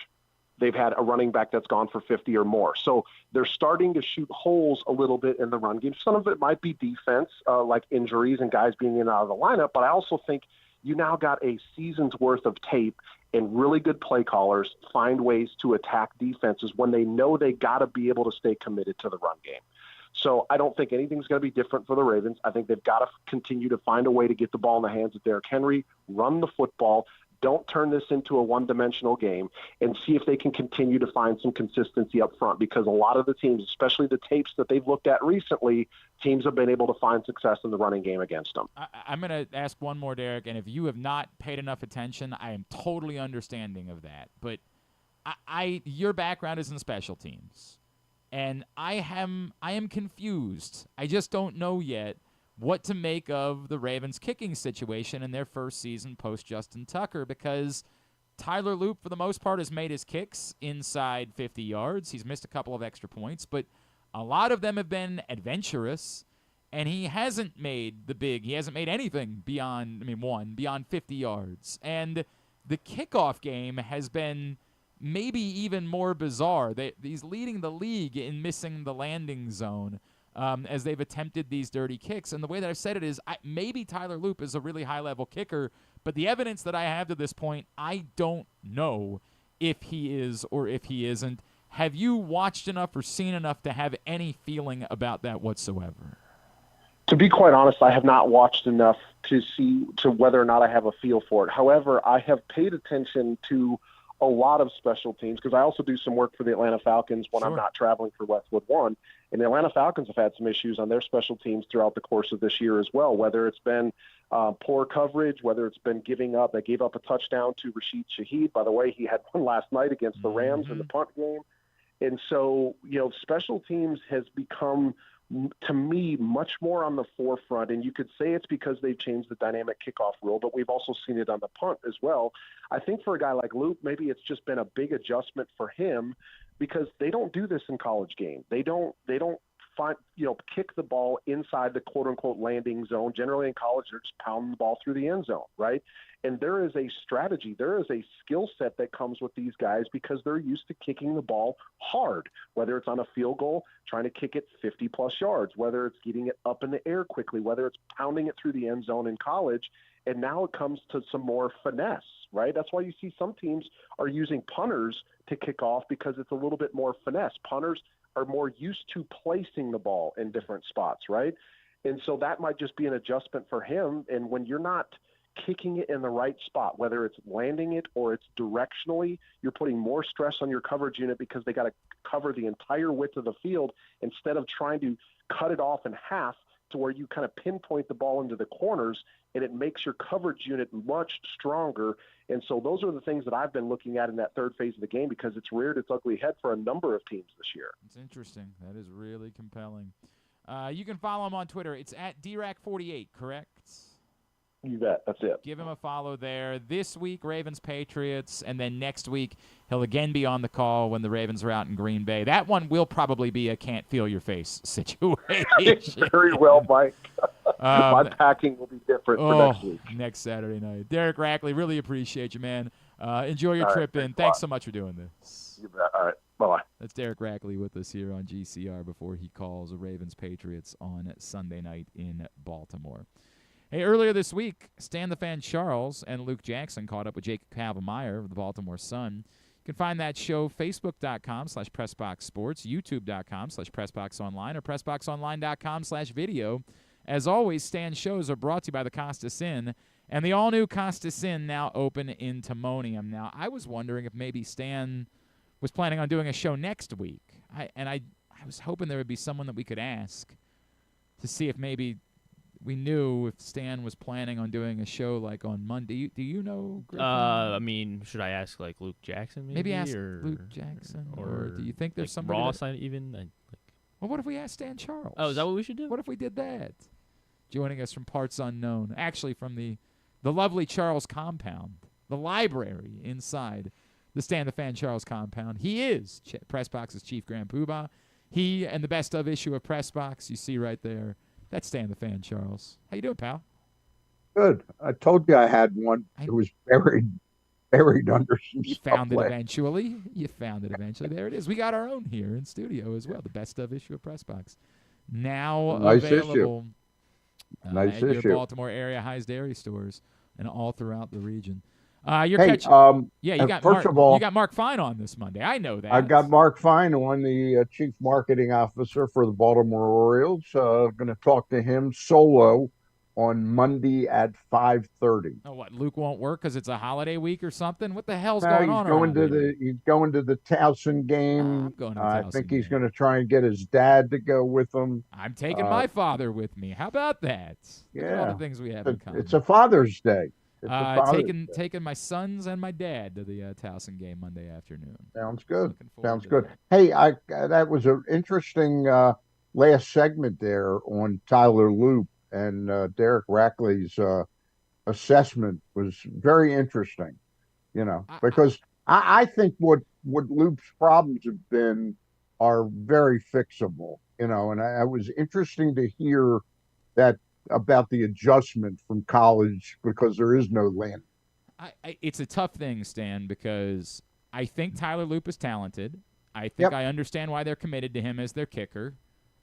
they've had a running back that's gone for 50 or more. So they're starting to shoot holes a little bit in the run game. Some of it might be defense, like injuries and guys being in and out of the lineup, but I also think you now got a season's worth of tape and really good play callers find ways to attack defenses when they know they got to be able to stay committed to the run game. So I don't think anything's going to be different for the Ravens. I think they've got to continue to find a way to get the ball in the hands of Derrick Henry, run the football, don't turn this into a one-dimensional game, and see if they can continue to find some consistency up front, because a lot of the teams, especially the tapes that they've looked at recently, teams have been able to find success in the running game against them. I'm going to ask one more, Derek, and if you have not paid enough attention, I am totally understanding of that. But your background is in special teams, and I am confused. I just don't know yet what to make of the Ravens' kicking situation in their first season post-Justin Tucker, because Tyler Loop, for the most part, has made his kicks inside 50 yards. He's missed a couple of extra points, but a lot of them have been adventurous, and he hasn't made anything beyond 50 yards. And the kickoff game has been maybe even more bizarre. He's leading the league in missing the landing zone as they've attempted these dirty kicks. And the way that I've said it is maybe Tyler Loop is a really high-level kicker, but the evidence that I have to this point, I don't know if he is or if he isn't. Have you watched enough or seen enough to have any feeling about that whatsoever? To be quite honest, I have not watched enough to see to whether or not I have a feel for it. However, I have paid attention to a lot of special teams, because I also do some work for the Atlanta Falcons when I'm not traveling for Westwood One. And the Atlanta Falcons have had some issues on their special teams throughout the course of this year as well, whether it's been poor coverage, whether it's been giving up. They gave up a touchdown to Rashid Shaheed. By the way, he had one last night against the Rams in the punt game. And so, special teams has become, to me, much more on the forefront. And you could say it's because they've changed the dynamic kickoff rule, but we've also seen it on the punt as well. I think for a guy like Luke, maybe it's just been a big adjustment for him, because they don't do this in college games. They don't find, kick the ball inside the quote unquote landing zone. Generally in college, they're just pounding the ball through the end zone, right? And there is a strategy, there is a skill set that comes with these guys, because they're used to kicking the ball hard, whether it's on a field goal, trying to kick it 50 plus yards, whether it's getting it up in the air quickly, whether it's pounding it through the end zone in college. And now it comes to some more finesse, right? That's why you see some teams are using punters to kick off, because it's a little bit more finesse. Punters are more used to placing the ball in different spots, right? And so that might just be an adjustment for him. And when you're not kicking it in the right spot, whether it's landing it or it's directionally, you're putting more stress on your coverage unit, because they got to cover the entire width of the field instead of trying to cut it off in half to where you kind of pinpoint the ball into the corners, and it makes your coverage unit much stronger. And so those are the things that I've been looking at in that third phase of the game, because it's reared its ugly head for a number of teams this year. It's interesting. That is really compelling. You can follow him on Twitter. It's at DRack48, correct? You bet. That's it. Give him a follow there. This week, Ravens, Patriots, and then next week, he'll again be on the call when the Ravens are out in Green Bay. That one will probably be a can't feel your face situation. Very well, Mike. My packing will be different for next week. Next Saturday night. Derek Rackley, really appreciate you, man. Enjoy your trip in. Thanks so much for doing this. You bet. All right. Bye-bye. That's Derek Rackley with us here on GCR before he calls the Ravens Patriots on Sunday night in Baltimore. Hey, earlier this week, Stan the Fan Charles and Luke Jackson caught up with Jake Kavamaier of the Baltimore Sun. You can find that show Facebook.com/PressBoxSports, YouTube.com/PressBoxOnline, or PressBoxOnline.com/video. As always, Stan's shows are brought to you by the Costas Inn, and the all-new Costas Inn now open in Timonium. Now, I was wondering if maybe Stan was planning on doing a show next week. I was hoping there would be someone that we could ask to see if maybe we knew if Stan was planning on doing a show like on Monday. Do you know, Griffin? I mean, should I ask like Luke Jackson maybe? Ask Luke Jackson. Or do you think there's like somebody Ross even? Well, what if we asked Stan Charles? Oh, is that what we should do? What if we did that? Joining us from parts unknown, actually from the lovely Charles compound, the library inside the Stan the Fan Charles compound. He is Pressbox's chief grand poobah. He and the best of issue of Pressbox, you see right there. That's Stan the Fan Charles. How you doing, pal? Good. I told you I had one. It was buried under some You stuff. found it eventually. You found it eventually. There it is. We got our own here in studio as well. The best of issue of Pressbox. Now Nice available Nice at issue. your Baltimore area High's Dairy stores and all throughout the region. Hey, you got first Mark, of all, you got Mark Fine on this Monday. I know that. I've got Mark Fine on, the chief marketing officer for the Baltimore Orioles. Going to talk to him solo on Monday at 5:30. Oh, what? Luke won't work because it's a holiday week or something? What the hell's going on? He's going to the Towson game. I'm going to the I Towson think he's going to try and get his dad to go with him. I'm taking my father with me. How about that? Look at all Yeah. the things we have in common. It's a Father's Day. It's a Father's Day. Taking my sons and my dad to the Towson game Monday afternoon. Sounds good. Looking forward Sounds to good. that. Hey, that was an interesting last segment there on Tyler Loop, and Derek Rackley's assessment was very interesting. Because I think what Loop's problems have been are very fixable. And I was interesting to hear that about the adjustment from college, because there is no land. It's a tough thing, Stan, because I think Tyler Loop is talented. I think I understand why they're committed to him as their kicker.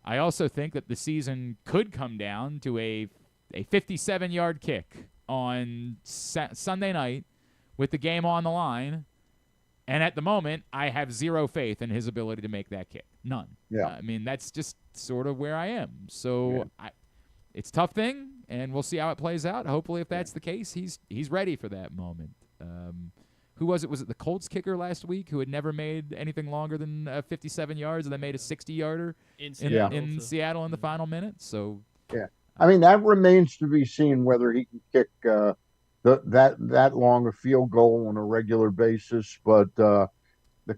I also think that the season could come down to a 57-yard kick on Sunday night with the game on the line. And at the moment, I have zero faith in his ability to make that kick. None. Yeah. I mean, that's just sort of where I am. So it's a tough thing, and we'll see how it plays out. Hopefully, if that's the case, he's ready for that moment. who was it? Was it the Colts kicker last week who had never made anything longer than 57 yards and then made a 60-yarder in Seattle in the final minute? So yeah, I mean that remains to be seen whether he can kick that long a field goal on a regular basis. But the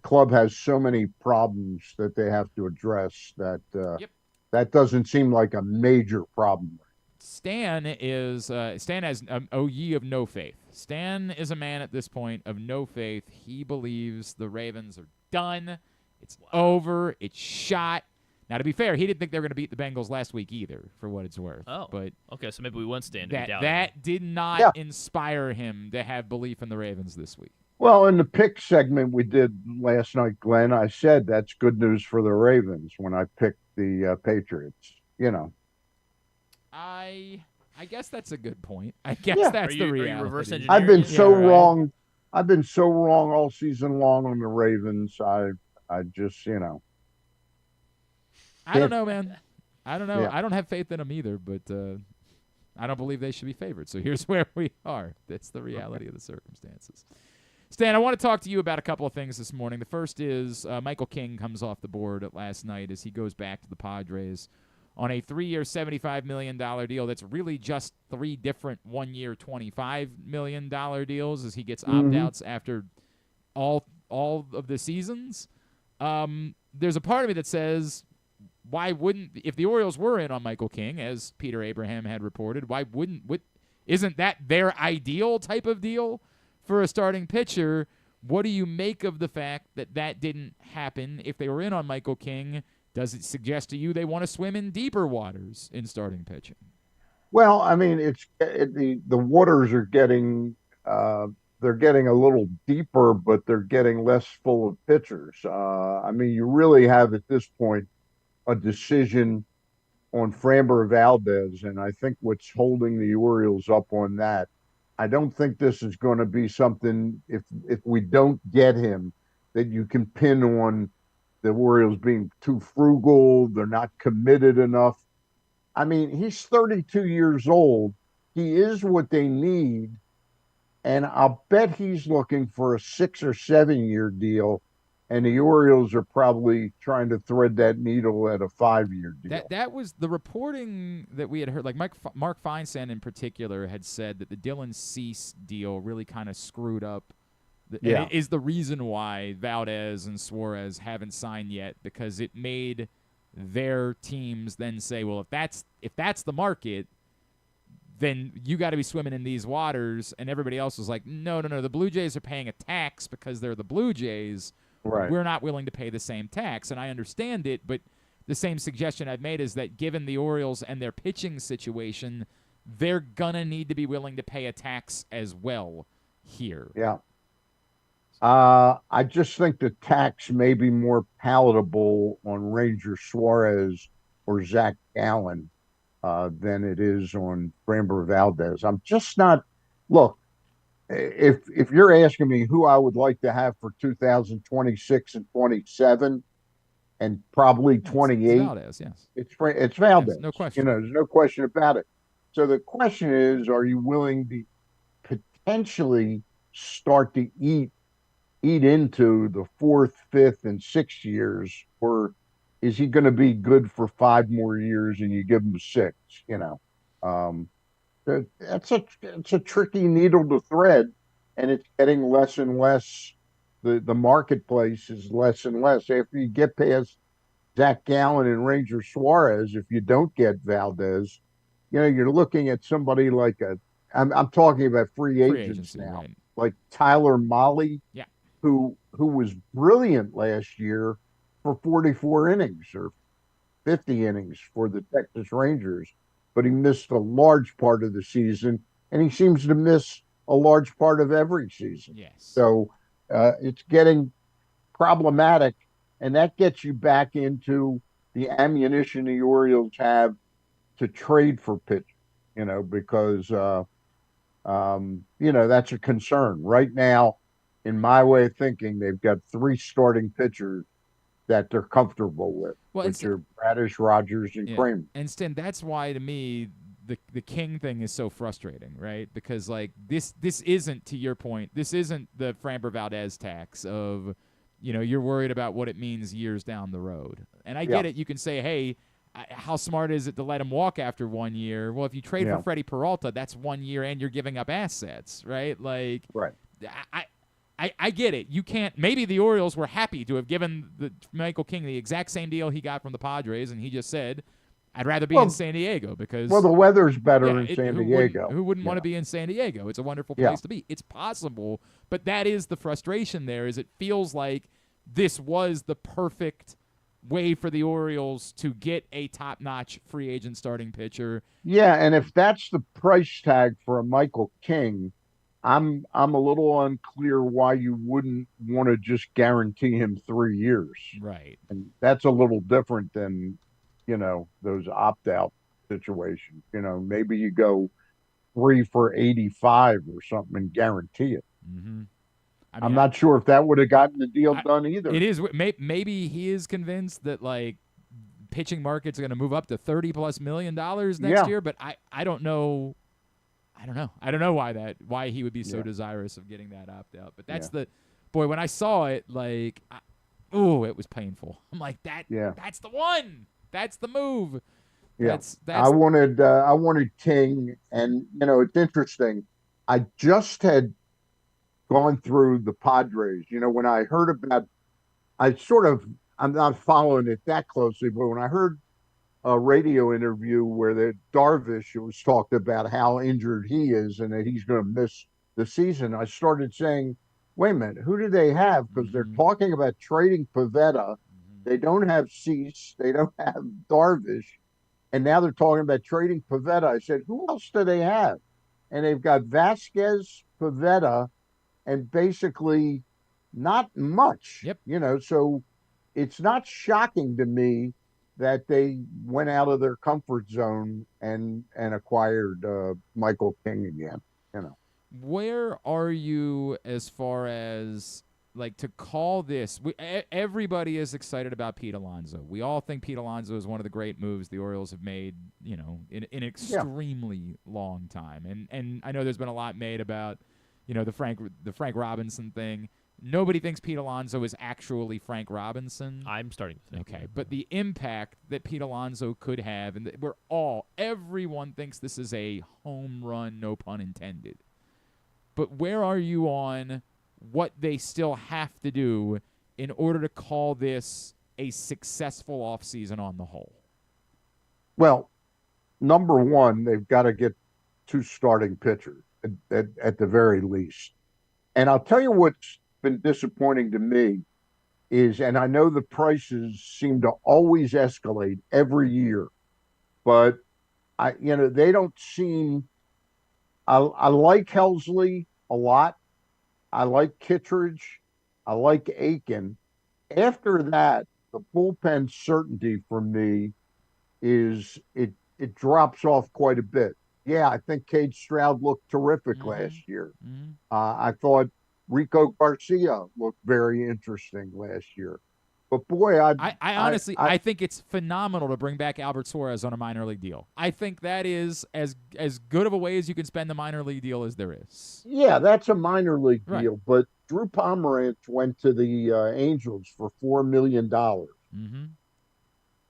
club has so many problems that they have to address that that doesn't seem like a major problem. Stan has OE of no faith. Stan is a man at this point of no faith. He believes the Ravens are done. It's over. It's shot. Now, to be fair, he didn't think they were going to beat the Bengals last week either, for what it's worth. Oh, but okay, so maybe we won't stand that did not inspire him to have belief in the Ravens this week. Well, in the pick segment we did last night, Glenn, I said that's good news for the Ravens when I picked the Patriots. I guess that's a good point. I guess that's the reality. Are you reverse engineering? I've been so wrong. I've been so wrong all season long on the Ravens. I just, I don't know, man. I don't know. Yeah. I don't have faith in them either, but I don't believe they should be favored. So here's where we are. That's the reality of the circumstances. Stan, I want to talk to you about a couple of things this morning. The first is Michael King comes off the board last night as he goes back to the Padres on a 3-year, $75 million deal. That's really just 3 different 1-year, $25 million deals as he gets opt-outs after all of the seasons. There's a part of me that says, why wouldn't, if the Orioles were in on Michael King, as Peter Abraham had reported, isn't that their ideal type of deal for a starting pitcher? What do you make of the fact that that didn't happen? If they were in on Michael King, does it suggest to you they want to swim in deeper waters in starting pitching? Well, I mean, the waters are getting they're getting a little deeper, but they're getting less full of pitchers. I mean, you really have at this point a decision on Framber Valdez, and I think what's holding the Orioles up on that. I don't think this is going to be something, if we don't get him, that you can pin on the Orioles being too frugal, they're not committed enough. I mean, he's 32 years old. He is what they need, and I'll bet he's looking for a 6 or 7 year deal, and the Orioles are probably trying to thread that needle at a 5-year deal. That was the reporting that we had heard. Like Mark Feinsand in particular had said that the Dylan Cease deal really kind of screwed up. And it is the reason why Valdez and Suarez haven't signed yet, because it made their teams then say, well, if that's the market, then you got to be swimming in these waters. And everybody else was like, no, the Blue Jays are paying a tax because they're the Blue Jays. Right. We're not willing to pay the same tax. And I understand it, but the same suggestion I've made is that given the Orioles and their pitching situation, they're going to need to be willing to pay a tax as well here. Yeah. I just think the tax may be more palatable on Ranger Suarez or Zach Gallen than it is on Framber Valdez. I'm just not. Look, if you're asking me who I would like to have for 2026 and 27, and probably 28, it's Valdez, yes. It's Valdez. Yes, no question. There's no question about it. So the question is, are you willing to potentially start to eat into the 4th, 5th, and 6th years, or is he going to be good for 5 more years and you give him 6? It's a tricky needle to thread, and it's getting less and less. The marketplace is less and less after you get past Zach Gallen and Ranger Suarez. If you don't get Valdez, you're looking at somebody like I'm talking about free agents now, right. Like Tyler Mahle. Yeah. Who was brilliant last year for 44 innings or 50 innings for the Texas Rangers, but he missed a large part of the season, and he seems to miss a large part of every season. Yes. So it's getting problematic, and that gets you back into the ammunition the Orioles have to trade for pitching, because, that's a concern. Right now, in my way of thinking, they've got 3 starting pitchers that they're comfortable with, which are Bradish, Rogers, and Kramer. And Stan, that's why, to me, the King thing is so frustrating, right? Because like this isn't, to your point, this isn't the Framber Valdez tax of, you're worried about what it means years down the road. And I get it. You can say, hey, how smart is it to let him walk after 1 year? Well, if you trade for Freddie Peralta, that's 1 year and you're giving up assets, right? Like, right. I get it. You can't. Maybe the Orioles were happy to have given Michael King the exact same deal he got from the Padres, and he just said, I'd rather be in San Diego because the weather's better in San Diego. Who wouldn't want to be in San Diego? It's a wonderful place to be. It's possible, but that is the frustration there. Is it feels like this was the perfect way for the Orioles to get a top-notch free agent starting pitcher. Yeah, and if that's the price tag for a Michael King, I'm a little unclear why you wouldn't want to just guarantee him 3 years. Right. And that's a little different than those opt-out situations. Maybe you go 3 for 85 or something and guarantee it. Mm-hmm. I'm not sure if that would have gotten the deal done either. It is. Maybe he is convinced that like pitching markets are going to move up to $30+ million next year, but I don't know. I don't know why he would be so desirous of getting that opt-out. But that's when I saw it, like, it was painful. I'm like, that's the one. That's the move. Yeah, I wanted King, and it's interesting. I just had gone through the Padres. When I heard about, I'm not following it that closely, but when I heard a radio interview where Darvish was talked about how injured he is and that he's going to miss the season, I started saying, wait a minute, who do they have? Because they're talking about trading Pivetta. They don't have Cease. They don't have Darvish. And now they're talking about trading Pivetta. I said, who else do they have? And they've got Vasquez, Pivetta, and basically not much. Yep. So it's not shocking to me that they went out of their comfort zone and acquired Michael King again. Where are you as far as like to call this? Everybody is excited about Pete Alonso. We all think Pete Alonso is one of the great moves the Orioles have made, in an extremely long time. And I know there's been a lot made about, the Frank Robinson thing. Nobody thinks Pete Alonso is actually Frank Robinson. I'm starting to think. Okay, but the impact that Pete Alonso could have, and everyone thinks this is a home run, no pun intended. But where are you on what they still have to do in order to call this a successful offseason on the whole? Well, number one, they've got to get 2 starting pitchers at the very least. And I'll tell you what's been disappointing to me is, and I know the prices seem to always escalate every year, but they don't seem. I like Helsley a lot. I like Kittredge. I like Aiken. After that, the bullpen certainty for me is it drops off quite a bit. Yeah, I think Cade Stroud looked terrific last year. I thought Rico Garcia looked very interesting last year. But boy, I honestly think it's phenomenal to bring back Albert Suarez on a minor league deal. I think that is as good of a way as you can spend the minor league deal as there is. Yeah, that's a minor league deal. But Drew Pomeranz went to the Angels for $4 million. Mm-hmm.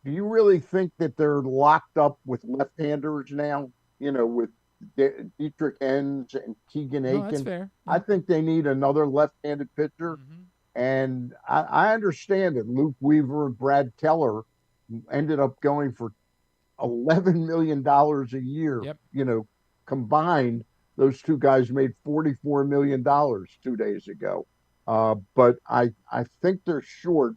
Do you really think that they're locked up with left-handers now? With Dietrich Enns and Keegan Aiken. No, that's fair. I think they need another left-handed pitcher. Mm-hmm. And I understand that Luke Weaver and Brad Keller ended up going for $11 million a year. Yep. Combined, those two guys made $44 million 2 days ago. But I think they're short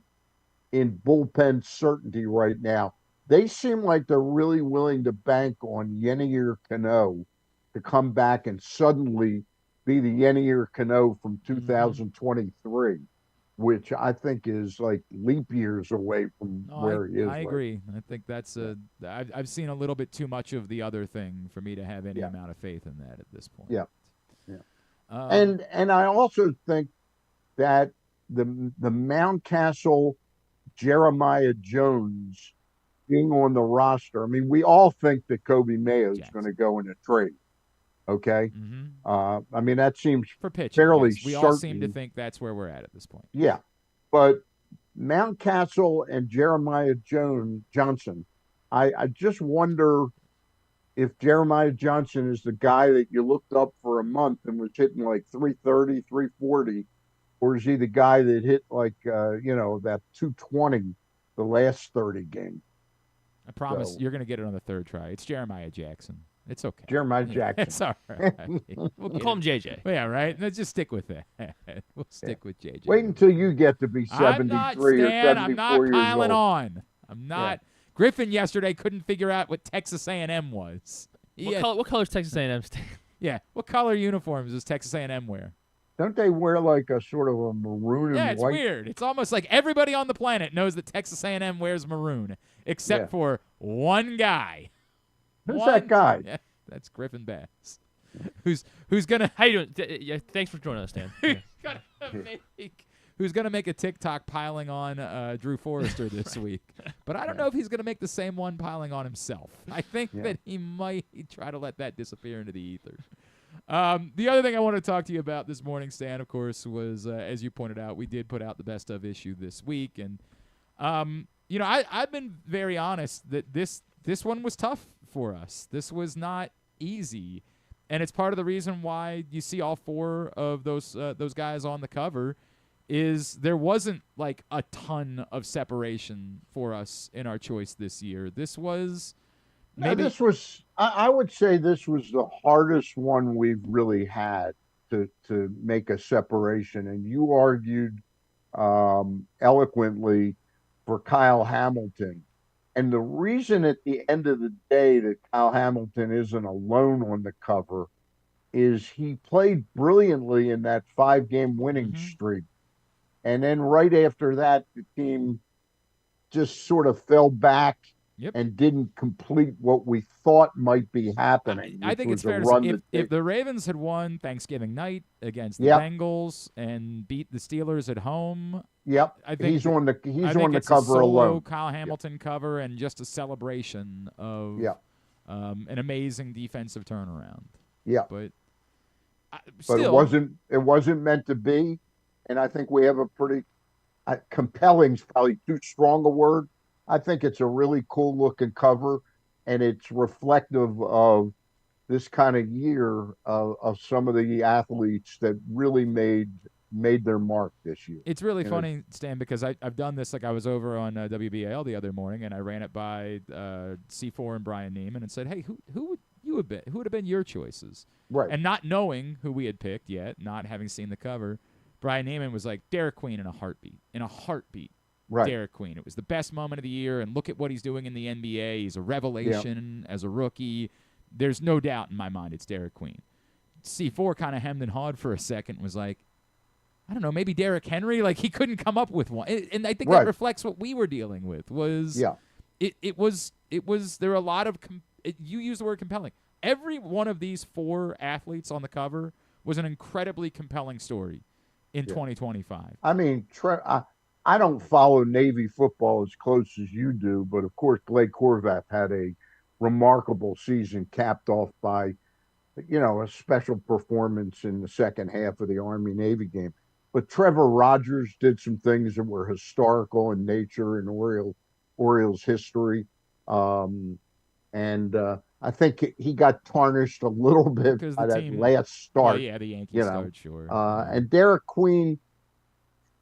in bullpen certainty right now. They seem like they're really willing to bank on Yennier Cano to come back and suddenly be the Yennier Cano from 2023, which I think is like leap years away from where he is. I agree. I think that's I've seen a little bit too much of the other thing for me to have any amount of faith in that at this point. Yeah. And I also think that the Mountcastle Jeremiah Jones being on the roster. I mean, we all think that Kobe Mayo is going to go in a trade. Okay. I mean, that seems For pitching, fairly yes. We certain. all seem to think that's where we're at this point. Yeah. But Mountcastle and Jeremiah Johnson, I just wonder if Jeremiah Johnson is the guy that you looked up for a month and was hitting like 330, 340, or is he the guy that hit like, that 220 the last 30 game? I promise So- you're going to get it on the third try. It's Jeremiah Jackson. It's okay. Jeremiah Jackson. It's all right. We'll Call him JJ. Yeah, right? Let's just stick with that. We'll stick with JJ. Wait until you get to be 73 or 74 I'm not years piling old. on. I'm not. Griffin yesterday couldn't figure out what Texas A&M was. What color is Texas A&M stand? Yeah. What color uniforms does Texas A&M wear? Don't they wear like a sort of a maroon and Yeah, it's white? weird. It's almost like everybody on the planet knows that Texas A&M wears maroon, except for one guy. Who's that guy? Yeah, that's Griffin Bass. Who's gonna? How you doing? Yeah, thanks for joining us, Dan. Who's gonna make a TikTok piling on Drew Forrester this week? But I don't know if he's gonna make the same one piling on himself. I think that he might try to let that disappear into the ether. The other thing I want to talk to you about this morning, Stan, of course, was as you pointed out, we did put out the best of issue this week, and I've been very honest that this one was tough for us. This was not easy, and it's part of the reason why you see all four of those guys on the cover. Is there wasn't like a ton of separation for us in our choice this year. This was I would say this was the hardest one we've really had to make a separation. And you argued eloquently for Kyle Hamilton. And the reason at the end of the day that Kyle Hamilton isn't alone on the cover is he played brilliantly in that 5-game winning streak. And then right after that, the team just sort of fell back and didn't complete what we thought might be happening. I think it's fair to say if the Ravens had won Thanksgiving night against the Bengals and beat the Steelers at home, I think he's on the it's cover a solo alone. Kyle Hamilton cover and just a celebration of an amazing defensive turnaround. But still, it wasn't meant to be. And I think we have a pretty compelling's probably too strong a word. I think it's a really cool looking cover, and it's reflective of this kind of year of some of the athletes that really made their mark this year. It's really funny, Stan, because I've done this. Like I was over on WBAL the other morning, and I ran it by C4 and Brian Neiman and said, "Hey, who would you have been? Who would have been your choices?" Right. And not knowing who we had picked yet, not having seen the cover, Brian Neiman was like, Derek Queen in a heartbeat. In a heartbeat. Right. Derek Queen. It was the best moment of the year, and look at what he's doing in the NBA. He's a revelation as a rookie. There's no doubt in my mind it's Derek Queen. C4 kind of hemmed and hawed for a second and was like, I don't know, maybe Derrick Henry? Like, he couldn't come up with one. And I think that reflects what we were dealing with. It was there were a lot of, you used the word compelling. Every one of these four athletes on the cover was an incredibly compelling story in 2025. I mean, I don't follow Navy football as close as you do, but of course, Blake Horvath had a remarkable season capped off by, a special performance in the second half of the Army-Navy game. But Trevor Rogers did some things that were historical in nature in Orioles history. I think he got tarnished a little bit by that last start. The Yankees start, sure. And Derek Queen,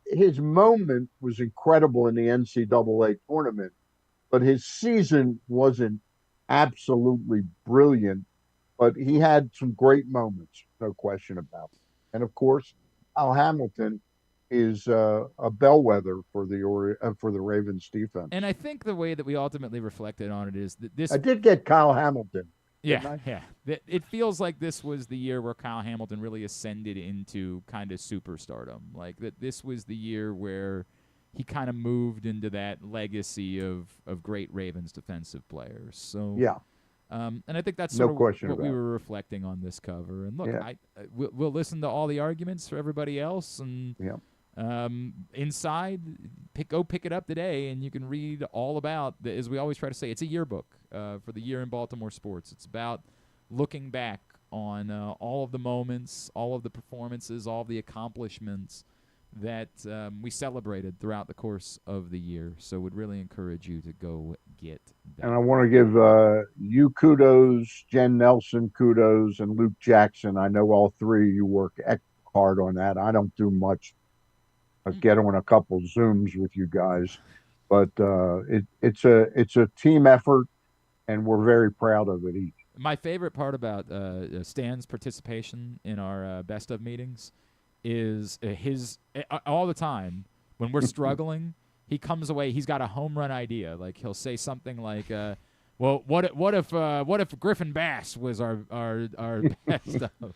his moment was incredible in the NCAA tournament, but his season wasn't absolutely brilliant. But he had some great moments, no question about it. And of course, Al Hamilton is a bellwether for the Ravens defense. And I think the way that we ultimately reflected on it is that this. I did get Kyle Hamilton. Yeah. It feels like this was the year where Kyle Hamilton really ascended into kind of superstardom. Like that, this was the year where he kind of moved into that legacy of great Ravens defensive players. So and I think that's sort of what we were reflecting on this cover. And look, we'll listen to all the arguments for everybody else, and inside, go pick it up today, and you can read all about, as we always try to say, it's a yearbook for the year in Baltimore sports. It's about looking back on all of the moments, all of the performances, all of the accomplishments that we celebrated throughout the course of the year. So would really encourage you to go get that. And I want to give you kudos, Jen Nelson kudos, and Luke Jackson. I know all three of you work hard on that. I don't do much. I get on a couple Zooms with you guys, but it's a team effort, and we're very proud of it each. My favorite part about Stan's participation in our best of meetings is his all the time when we're struggling, he comes away. He's got a home run idea. Like he'll say something like, "Well, what if Griffin Bass was our best of?"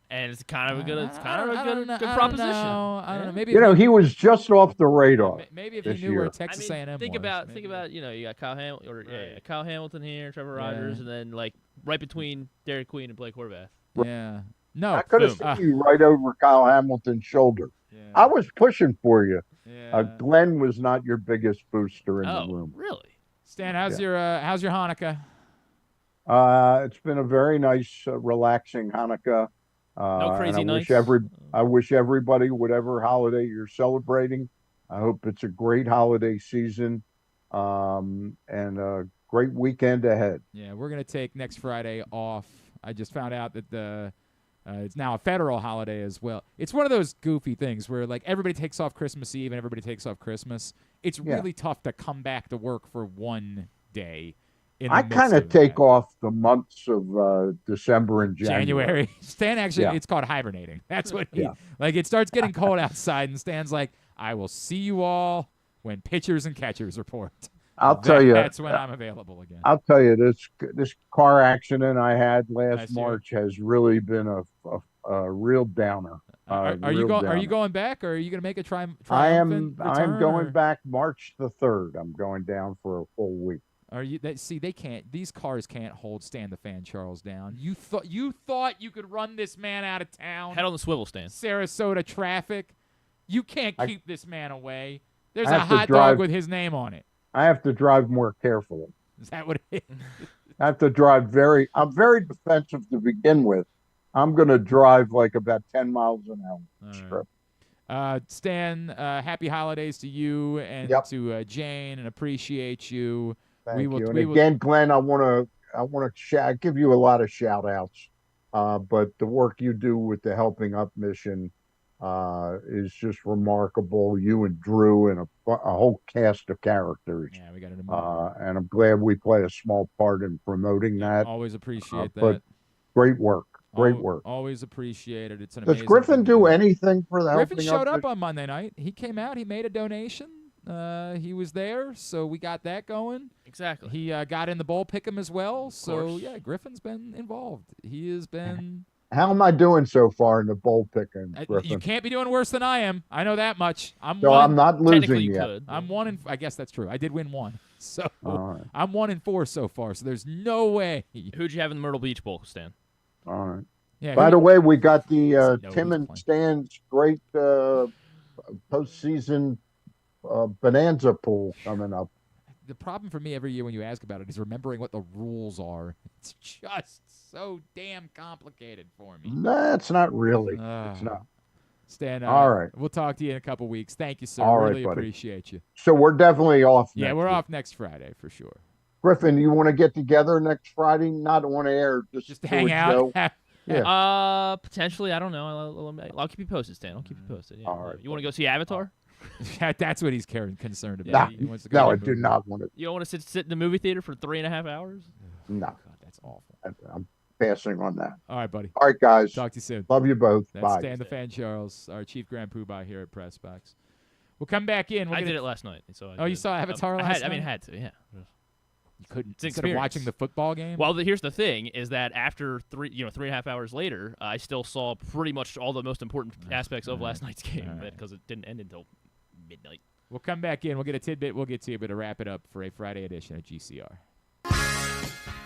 And it's kind of a good proposition. I don't know. Maybe he was just off the radar. Maybe if he knew where Texas A&M think was. about you got Kyle Hamilton Kyle Hamilton here, Trevor Rogers, and then like right between Derek Queen and Blake Horvath. Yeah. No. I could have seen you right over Kyle Hamilton's shoulder. Yeah. I was pushing for you. Yeah. Glenn was not your biggest booster in the room. Really? Stan, how's your Hanukkah? It's been a very nice, relaxing Hanukkah. No crazy nights. I wish everybody, whatever holiday you're celebrating, I hope it's a great holiday season, and a great weekend ahead. Yeah, we're gonna take next Friday off. I just found out that it's now a federal holiday as well. It's one of those goofy things where like everybody takes off Christmas Eve and everybody takes off Christmas. It's really tough to come back to work for one day. I kind of take off the months of December and January. Stan actually, it's called hibernating. That's what like. It starts getting cold outside, and Stan's like, "I will see you all when pitchers and catchers report." I'll tell you, that's when I'm available again. I'll tell you, this car accident I had last March has really been a real downer. Are you going back, or are you going to make a I'm going back March the 3rd. I'm going down for a full week. They can't. These cars can't hold Stan the Fan Charles down. You thought you could run this man out of town. Head on the swivel, Stan. Sarasota traffic. You can't keep this man away. There's a hot dog with his name on it. I have to drive more carefully. Is that what it is? I have to drive I'm very defensive to begin with. I'm going to drive like about 10 miles an hour. Strip. Stan, happy holidays to you and to Jane, and appreciate you. Thank you. And again, Glenn, I want to give you a lot of shout outs, but the work you do with the Helping Up mission is just remarkable. You and Drew and a whole cast of characters. Yeah, we got it. And I'm glad we play a small part in promoting that. Always appreciate that. But great work. Great work. Always appreciate it. It's an Does amazing Griffin do anything for the Griffin Helping showed Up? up on Monday night. He came out. He made a donation. He was there, so we got that going. Exactly. He got in the bowl pick'em as well. So yeah, Griffin's been involved. He has been. How am I doing so far in the bowl picking, Griffin? You can't be doing worse than I am. I know that much. I'm not losing yet. I'm 1 I guess that's true. I did win one. So I'm 1-4 so far. So there's no way. Who'd you have in the Myrtle Beach Bowl, Stan? All right. Yeah. By the way, we got the Tim and Stan's great postseason bonanza pool coming up. The problem for me every year when you ask about it is remembering what the rules are. It's just so damn complicated for me. That's not really. It's not. Stan, all right. We'll talk to you in a couple weeks. Thank you, sir. All right, really buddy. Appreciate you. So we're definitely off. Yeah, we're off next Friday for sure. Griffin, you want to get together next Friday? Not on air, just hang out. Yeah. Potentially. I don't know. I'll keep you posted, Stan. I'll keep you posted. Yeah. All right. You want to go see Avatar? That's what he's concerned about. No, he wants to go I do not want to. You don't want to sit in the movie theater for 3.5 hours? No. God, that's awful. I'm passing on that. All right, buddy. All right, guys. Talk to you soon. Love you both. That's Bye. Stan the Fan Charles, our chief grand poobah here at Press Box. We'll come back in. I did it last night. So you saw Avatar last night? I had to, yeah. You couldn't instead of watching the football game? Well, here's the thing: is that after 3.5 hours later, I still saw pretty much all the most important aspects of last night's game because it didn't end until midnight. We'll come back in. We'll get a tidbit. We'll get to you, but to wrap it up for a Friday edition of GCR.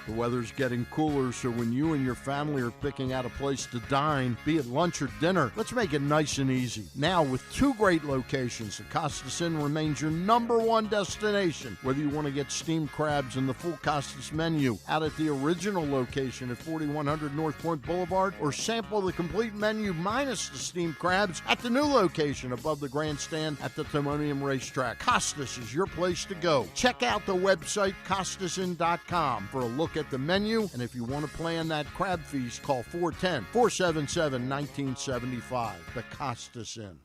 The weather's getting cooler, so when you and your family are picking out a place to dine, be it lunch or dinner, let's make it nice and easy. Now, with 2 great locations, the Costas Inn remains your #1 destination. Whether you want to get steamed crabs and the full Costas menu out at the original location at 4100 North Point Boulevard, or sample the complete menu minus the steamed crabs at the new location above the grandstand at the Timonium Racetrack, Costas is your place to go. Check out the website CostasInn.com for a look at the menu, and if you want to plan that crab feast, call 410-477-1975. The Costas Inn.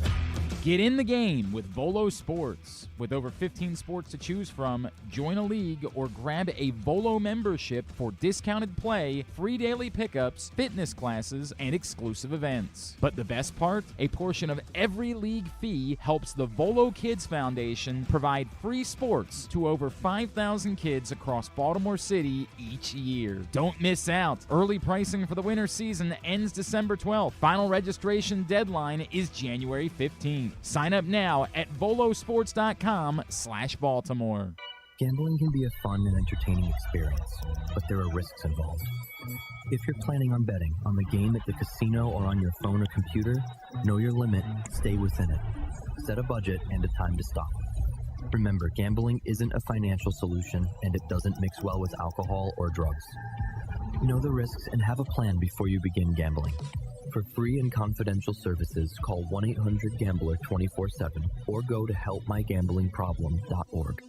Get in the game with Volo Sports. With over 15 sports to choose from, join a league or grab a Volo membership for discounted play, free daily pickups, fitness classes, and exclusive events. But the best part? A portion of every league fee helps the Volo Kids Foundation provide free sports to over 5,000 kids across Baltimore City each year. Don't miss out. Early pricing for the winter season ends December 12th. Final registration deadline is January 15th. Sign up now at volosports.com/Baltimore. Gambling can be a fun and entertaining experience, but there are risks involved. If you're planning on betting on the game at the casino or on your phone or computer, know your limit, stay within it. Set a budget and a time to stop. Remember, gambling isn't a financial solution, and it doesn't mix well with alcohol or drugs. Know the risks and have a plan before you begin gambling. For free and confidential services, call 1-800-GAMBLER 24/7 or go to helpmygamblingproblem.org.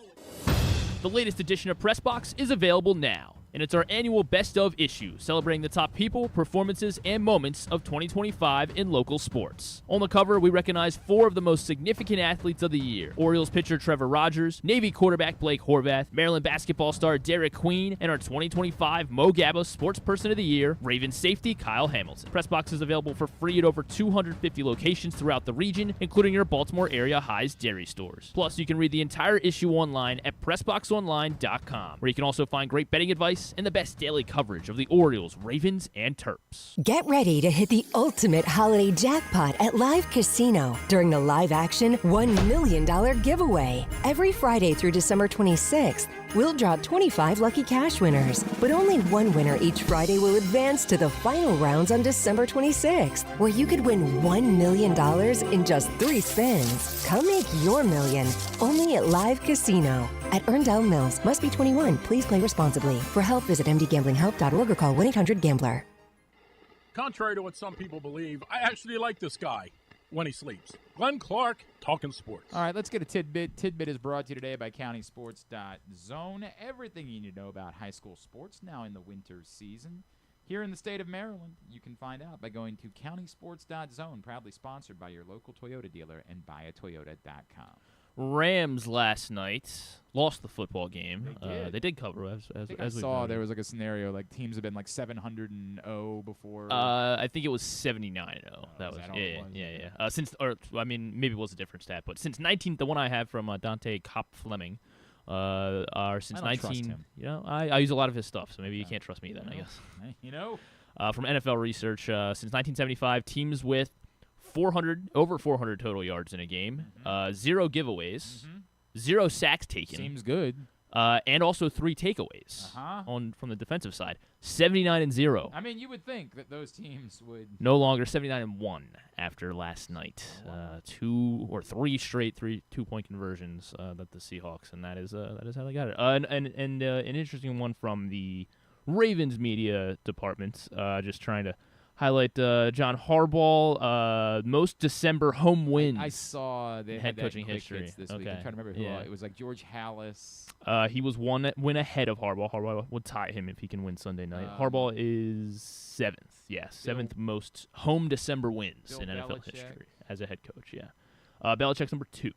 The latest edition of Pressbox is available now, and it's our annual Best of issue, celebrating the top people, performances, and moments of 2025 in local sports. On the cover, we recognize 4 of the most significant athletes of the year: Orioles pitcher Trevor Rogers, Navy quarterback Blake Horvath, Maryland basketball star Derek Queen, and our 2025 Mo Gabba Sports Person of the Year, Ravens safety Kyle Hamilton. Pressbox is available for free at over 250 locations throughout the region, including your Baltimore area High's dairy stores. Plus, you can read the entire issue online at PressBoxOnline.com, where you can also find great betting advice and the best daily coverage of the Orioles, Ravens, and Terps. Get ready to hit the ultimate holiday jackpot at Live Casino during the live action $1 million giveaway. Every Friday through December 26th, we'll draw 25 lucky cash winners, but only one winner each Friday will advance to the final rounds on December 26th, where you could win $1 million in just 3 spins. Come make your million, only at Live Casino. At Erndale Mills, must be 21. Please play responsibly. For help, visit mdgamblinghelp.org or call 1-800-GAMBLER. Contrary to what some people believe, I actually like this guy when he sleeps. Glenn Clark, talking sports. All right, let's get a tidbit. Tidbit is brought to you today by countysports.zone. Everything you need to know about high school sports now in the winter season. Here in the state of Maryland, you can find out by going to countysports.zone, proudly sponsored by your local Toyota dealer and buyatoyota.com. Rams last night lost the football game. They did cover, as I we saw there was like a scenario like teams have been like 700-0 before. I think it was 79-0. That was it was? yeah. Maybe it was a different stat, but since the one I have from Dante Kopp Fleming, are since I don't trust him. You know, I use a lot of his stuff, so maybe you can't trust me then. I guess. From NFL research, since 1975, teams with over 400 total yards in a game, 0 giveaways, 0 sacks taken. Seems good. And also 3 takeaways from the defensive side. 79-0. I mean, you would think that those teams would no longer 79-1 after last night. 2 or 3 straight 2-point conversions that the Seahawks, and that is how they got it. And an interesting one from the Ravens media department, just trying to highlight John Harbaugh, most December home wins. I saw they head had coaching quick history hits this week. I'm trying to remember who. It was like George Hallis. He was one win ahead of Harbaugh. Harbaugh would tie him if he can win Sunday night. Harbaugh is 7th. Yes, 7th most home December wins in NFL history as a head coach. Yeah, Belichick's number 2.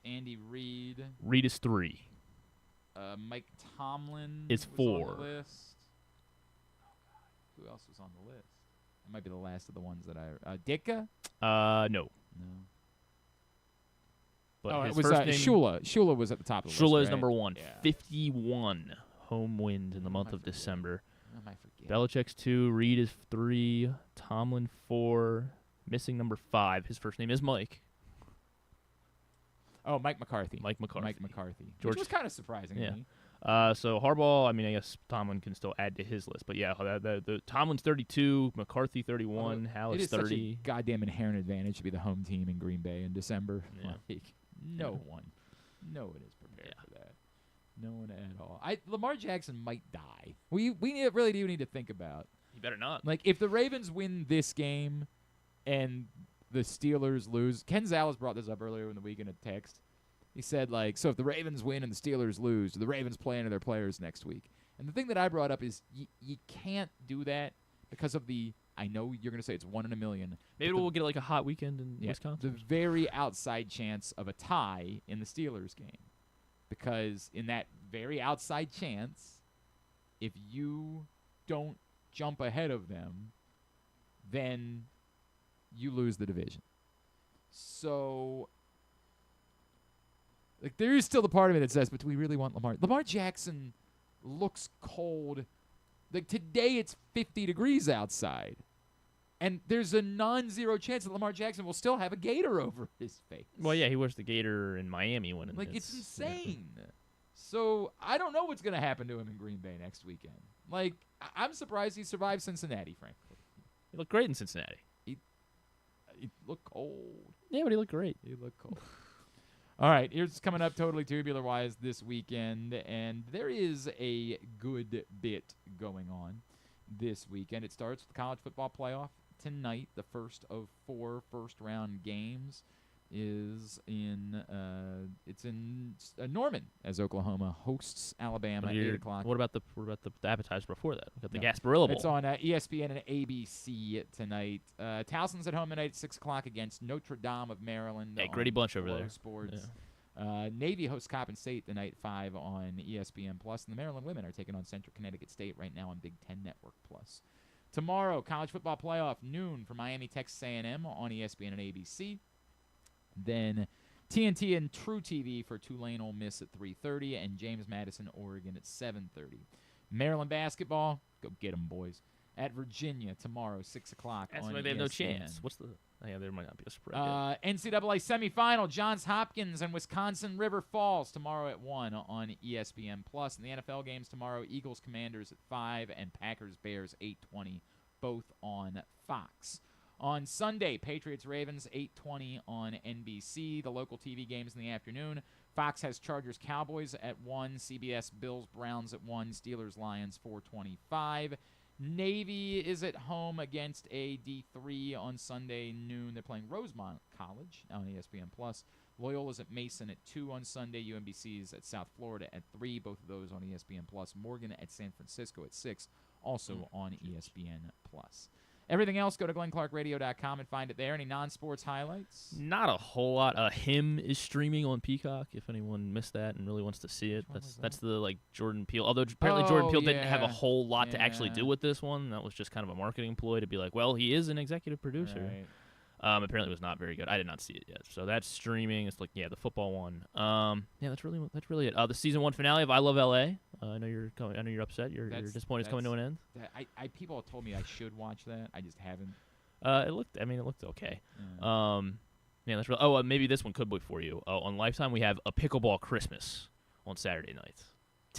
Andy Reid. Reid is 3. Mike Tomlin is 4. On the list. Oh God, who else was on the list? It might be the last of the ones that I... Ditka? No. But it was Shula. Shula was at the top of the list. Shula is number 1. Yeah. 51 home wins in the month of December. I might forget. Belichick's 2. Reid is 3. Tomlin 4. Missing number 5. His first name is Mike. Oh, Mike McCarthy. Mike McCarthy. Which was kind of surprising to me. So Harbaugh, I mean, I guess Tomlin can still add to his list, but yeah, the Tomlin's 32, McCarthy 31, Howlett's It is 30. such a goddamn inherent advantage to be the home team in Green Bay in December. Yeah. Like, no one is prepared for that. No one at all. Lamar Jackson might die. We really do need to think about. You better not. Like, if the Ravens win this game and the Steelers lose, Ken Zales brought this up earlier in the week in a text. He said, like, so if the Ravens win and the Steelers lose, do the Ravens play any of their players next week? And the thing that I brought up is you can't do that because of I know you're going to say it's 1 in a million. Maybe we'll get like a hot weekend in Wisconsin. The very outside chance of a tie in the Steelers game. Because in that very outside chance, if you don't jump ahead of them, then you lose the division. So, like, there is still the part of me that says, but do we really want Lamar? Lamar Jackson looks cold. Like, today it's 50 degrees outside. And there's a non-zero chance that Lamar Jackson will still have a gator over his face. Well, yeah, he wears the gator in Miami when it's insane. Yeah. So I don't know what's going to happen to him in Green Bay next weekend. Like, I'm surprised he survived Cincinnati, frankly. He looked great in Cincinnati. He looked cold. Yeah, but he looked great. He looked cold. All right, here's coming up totally tubular-wise this weekend, and there is a good bit going on this weekend. It starts with the college football playoff tonight. The first of 4 first-round games is in Norman as Oklahoma hosts Alabama at 8 o'clock. What about the appetizer before that? We got the Gasparilla Bowl. It's on ESPN and ABC tonight. Towson's at home tonight at 6 o'clock against Notre Dame of Maryland. Hey, gritty bunch over there. Sports. Yeah. Navy hosts Coppin State tonight at 5 on ESPN Plus, and the Maryland women are taking on Central Connecticut State right now on Big Ten Network Plus. Tomorrow, college football playoff noon for Miami Texas A&M on ESPN and ABC. Then TNT and True TV for Tulane Ole Miss at 3:30 and James Madison, Oregon at 7:30. Maryland basketball, go get them, boys. At Virginia tomorrow, 6 o'clock on ESPN. They have no chance. There might not be a spread. NCAA semifinal, Johns Hopkins and Wisconsin River Falls tomorrow at 1 on ESPN Plus. And the NFL games tomorrow, Eagles Commanders at 5 and Packers Bears 8:20, both on Fox. On Sunday, Patriots Ravens 8:20 on NBC. The local TV games in the afternoon. Fox has Chargers Cowboys at 1, CBS Bills Browns at 1, Steelers Lions 4:25. Navy is at home against a D3 on Sunday noon. They're playing Rosemont College on ESPN Plus. Loyola's at Mason at 2 on Sunday. UMBC's at South Florida at 3. Both of those on ESPN Plus. Morgan at San Francisco at 6, also on ESPN Plus. Everything else, go to GlennClarkRadio.com and find it there. Any non-sports highlights? Not a whole lot. Him is streaming on Peacock, if anyone missed that and really wants to see it. That's the Jordan Peele. Although apparently Jordan Peele didn't have a whole lot to actually do with this one. That was just kind of a marketing ploy to be like, well, he is an executive producer. Right. Apparently it was not very good. I did not see it yet. So that's streaming. It's the football one. That's really it. The season 1 finale of I Love L.A. I know you're upset. You're disappointed it's coming to an end. People have told me I should watch that. I just haven't. It looked okay. Yeah. That's really. Maybe this one could be for you. On Lifetime, we have A Pickleball Christmas on Saturday night.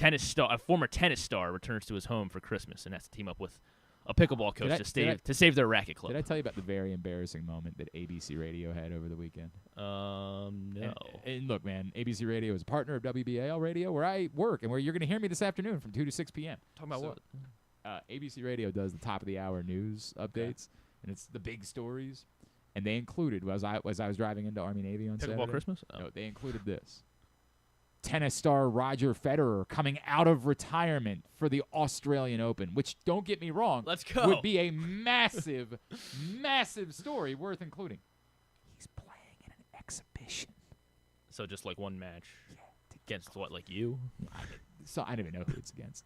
A former tennis star returns to his home for Christmas and has to team up with a pickleball coach to save their racket club. Did I tell you about the very embarrassing moment that ABC Radio had over the weekend? No. And look, man, ABC Radio is a partner of WBAL Radio, where I work and where you're going to hear me this afternoon from 2 to 6 p.m. Talking about what? ABC Radio does the top of the hour news updates, and it's the big stories. And they included, as I was driving into Army Navy on Saturday. Pickleball Christmas? No, they included this. Tennis star Roger Federer coming out of retirement for the Australian Open, which, don't get me wrong, let's go, would be a massive, massive story worth including. He's playing in an exhibition. So just one match against what, you? I don't even know who it's against.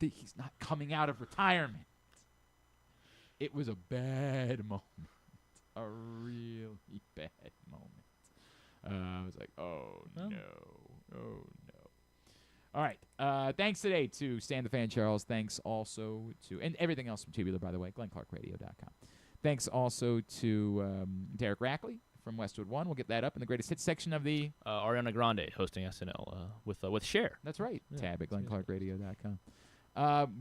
He's not coming out of retirement. It was a bad moment. A really bad moment. I was like, oh, no. Oh, no. All right. Thanks today to Stan the Fan Charles. Thanks also to, and everything else from Tubular, by the way, GlennClarkRadio.com. Thanks also to Derek Rackley from Westwood One. We'll get that up in the greatest hits section of the Ariana Grande hosting SNL with Cher. That's right. Yeah. Tab at GlennClarkRadio.com.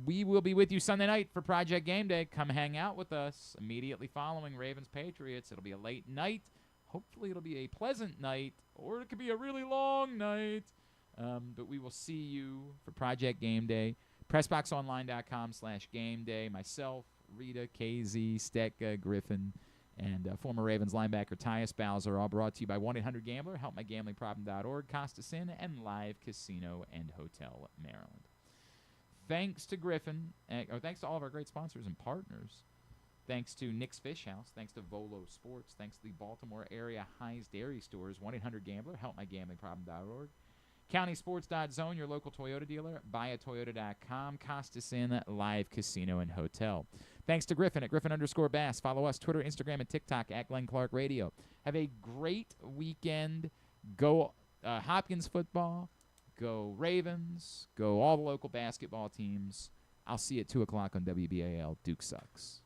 We will be with you Sunday night for Project Game Day. Come hang out with us immediately following Ravens Patriots. It'll be a late night. Hopefully it'll be a pleasant night, or it could be a really long night. But we will see you for Project Game Day. PressBoxOnline.com/Game Day. Myself, Rita, KZ, Stekka, Griffin, and former Ravens linebacker Tyus Bowser, all brought to you by 1-800-GAMBLER, HelpMyGamblingProblem.org, Costa Sin, and Live Casino and Hotel Maryland. Thanks to Griffin, thanks to all of our great sponsors and partners. Thanks to Nick's Fish House. Thanks to Volo Sports. Thanks to the Baltimore area Heinz Dairy Stores. 1-800-GAMBLER, HelpMyGamblingProblem.org. CountySports.zone, your local Toyota dealer. BuyAToyota.com. Costa Sin, Live Casino and Hotel. Thanks to Griffin at Griffin_Bass. Follow us, Twitter, Instagram, and TikTok at Glenn Clark Radio. Have a great weekend. Go Hopkins football. Go Ravens. Go all the local basketball teams. I'll see you at 2 o'clock on WBAL. Duke sucks.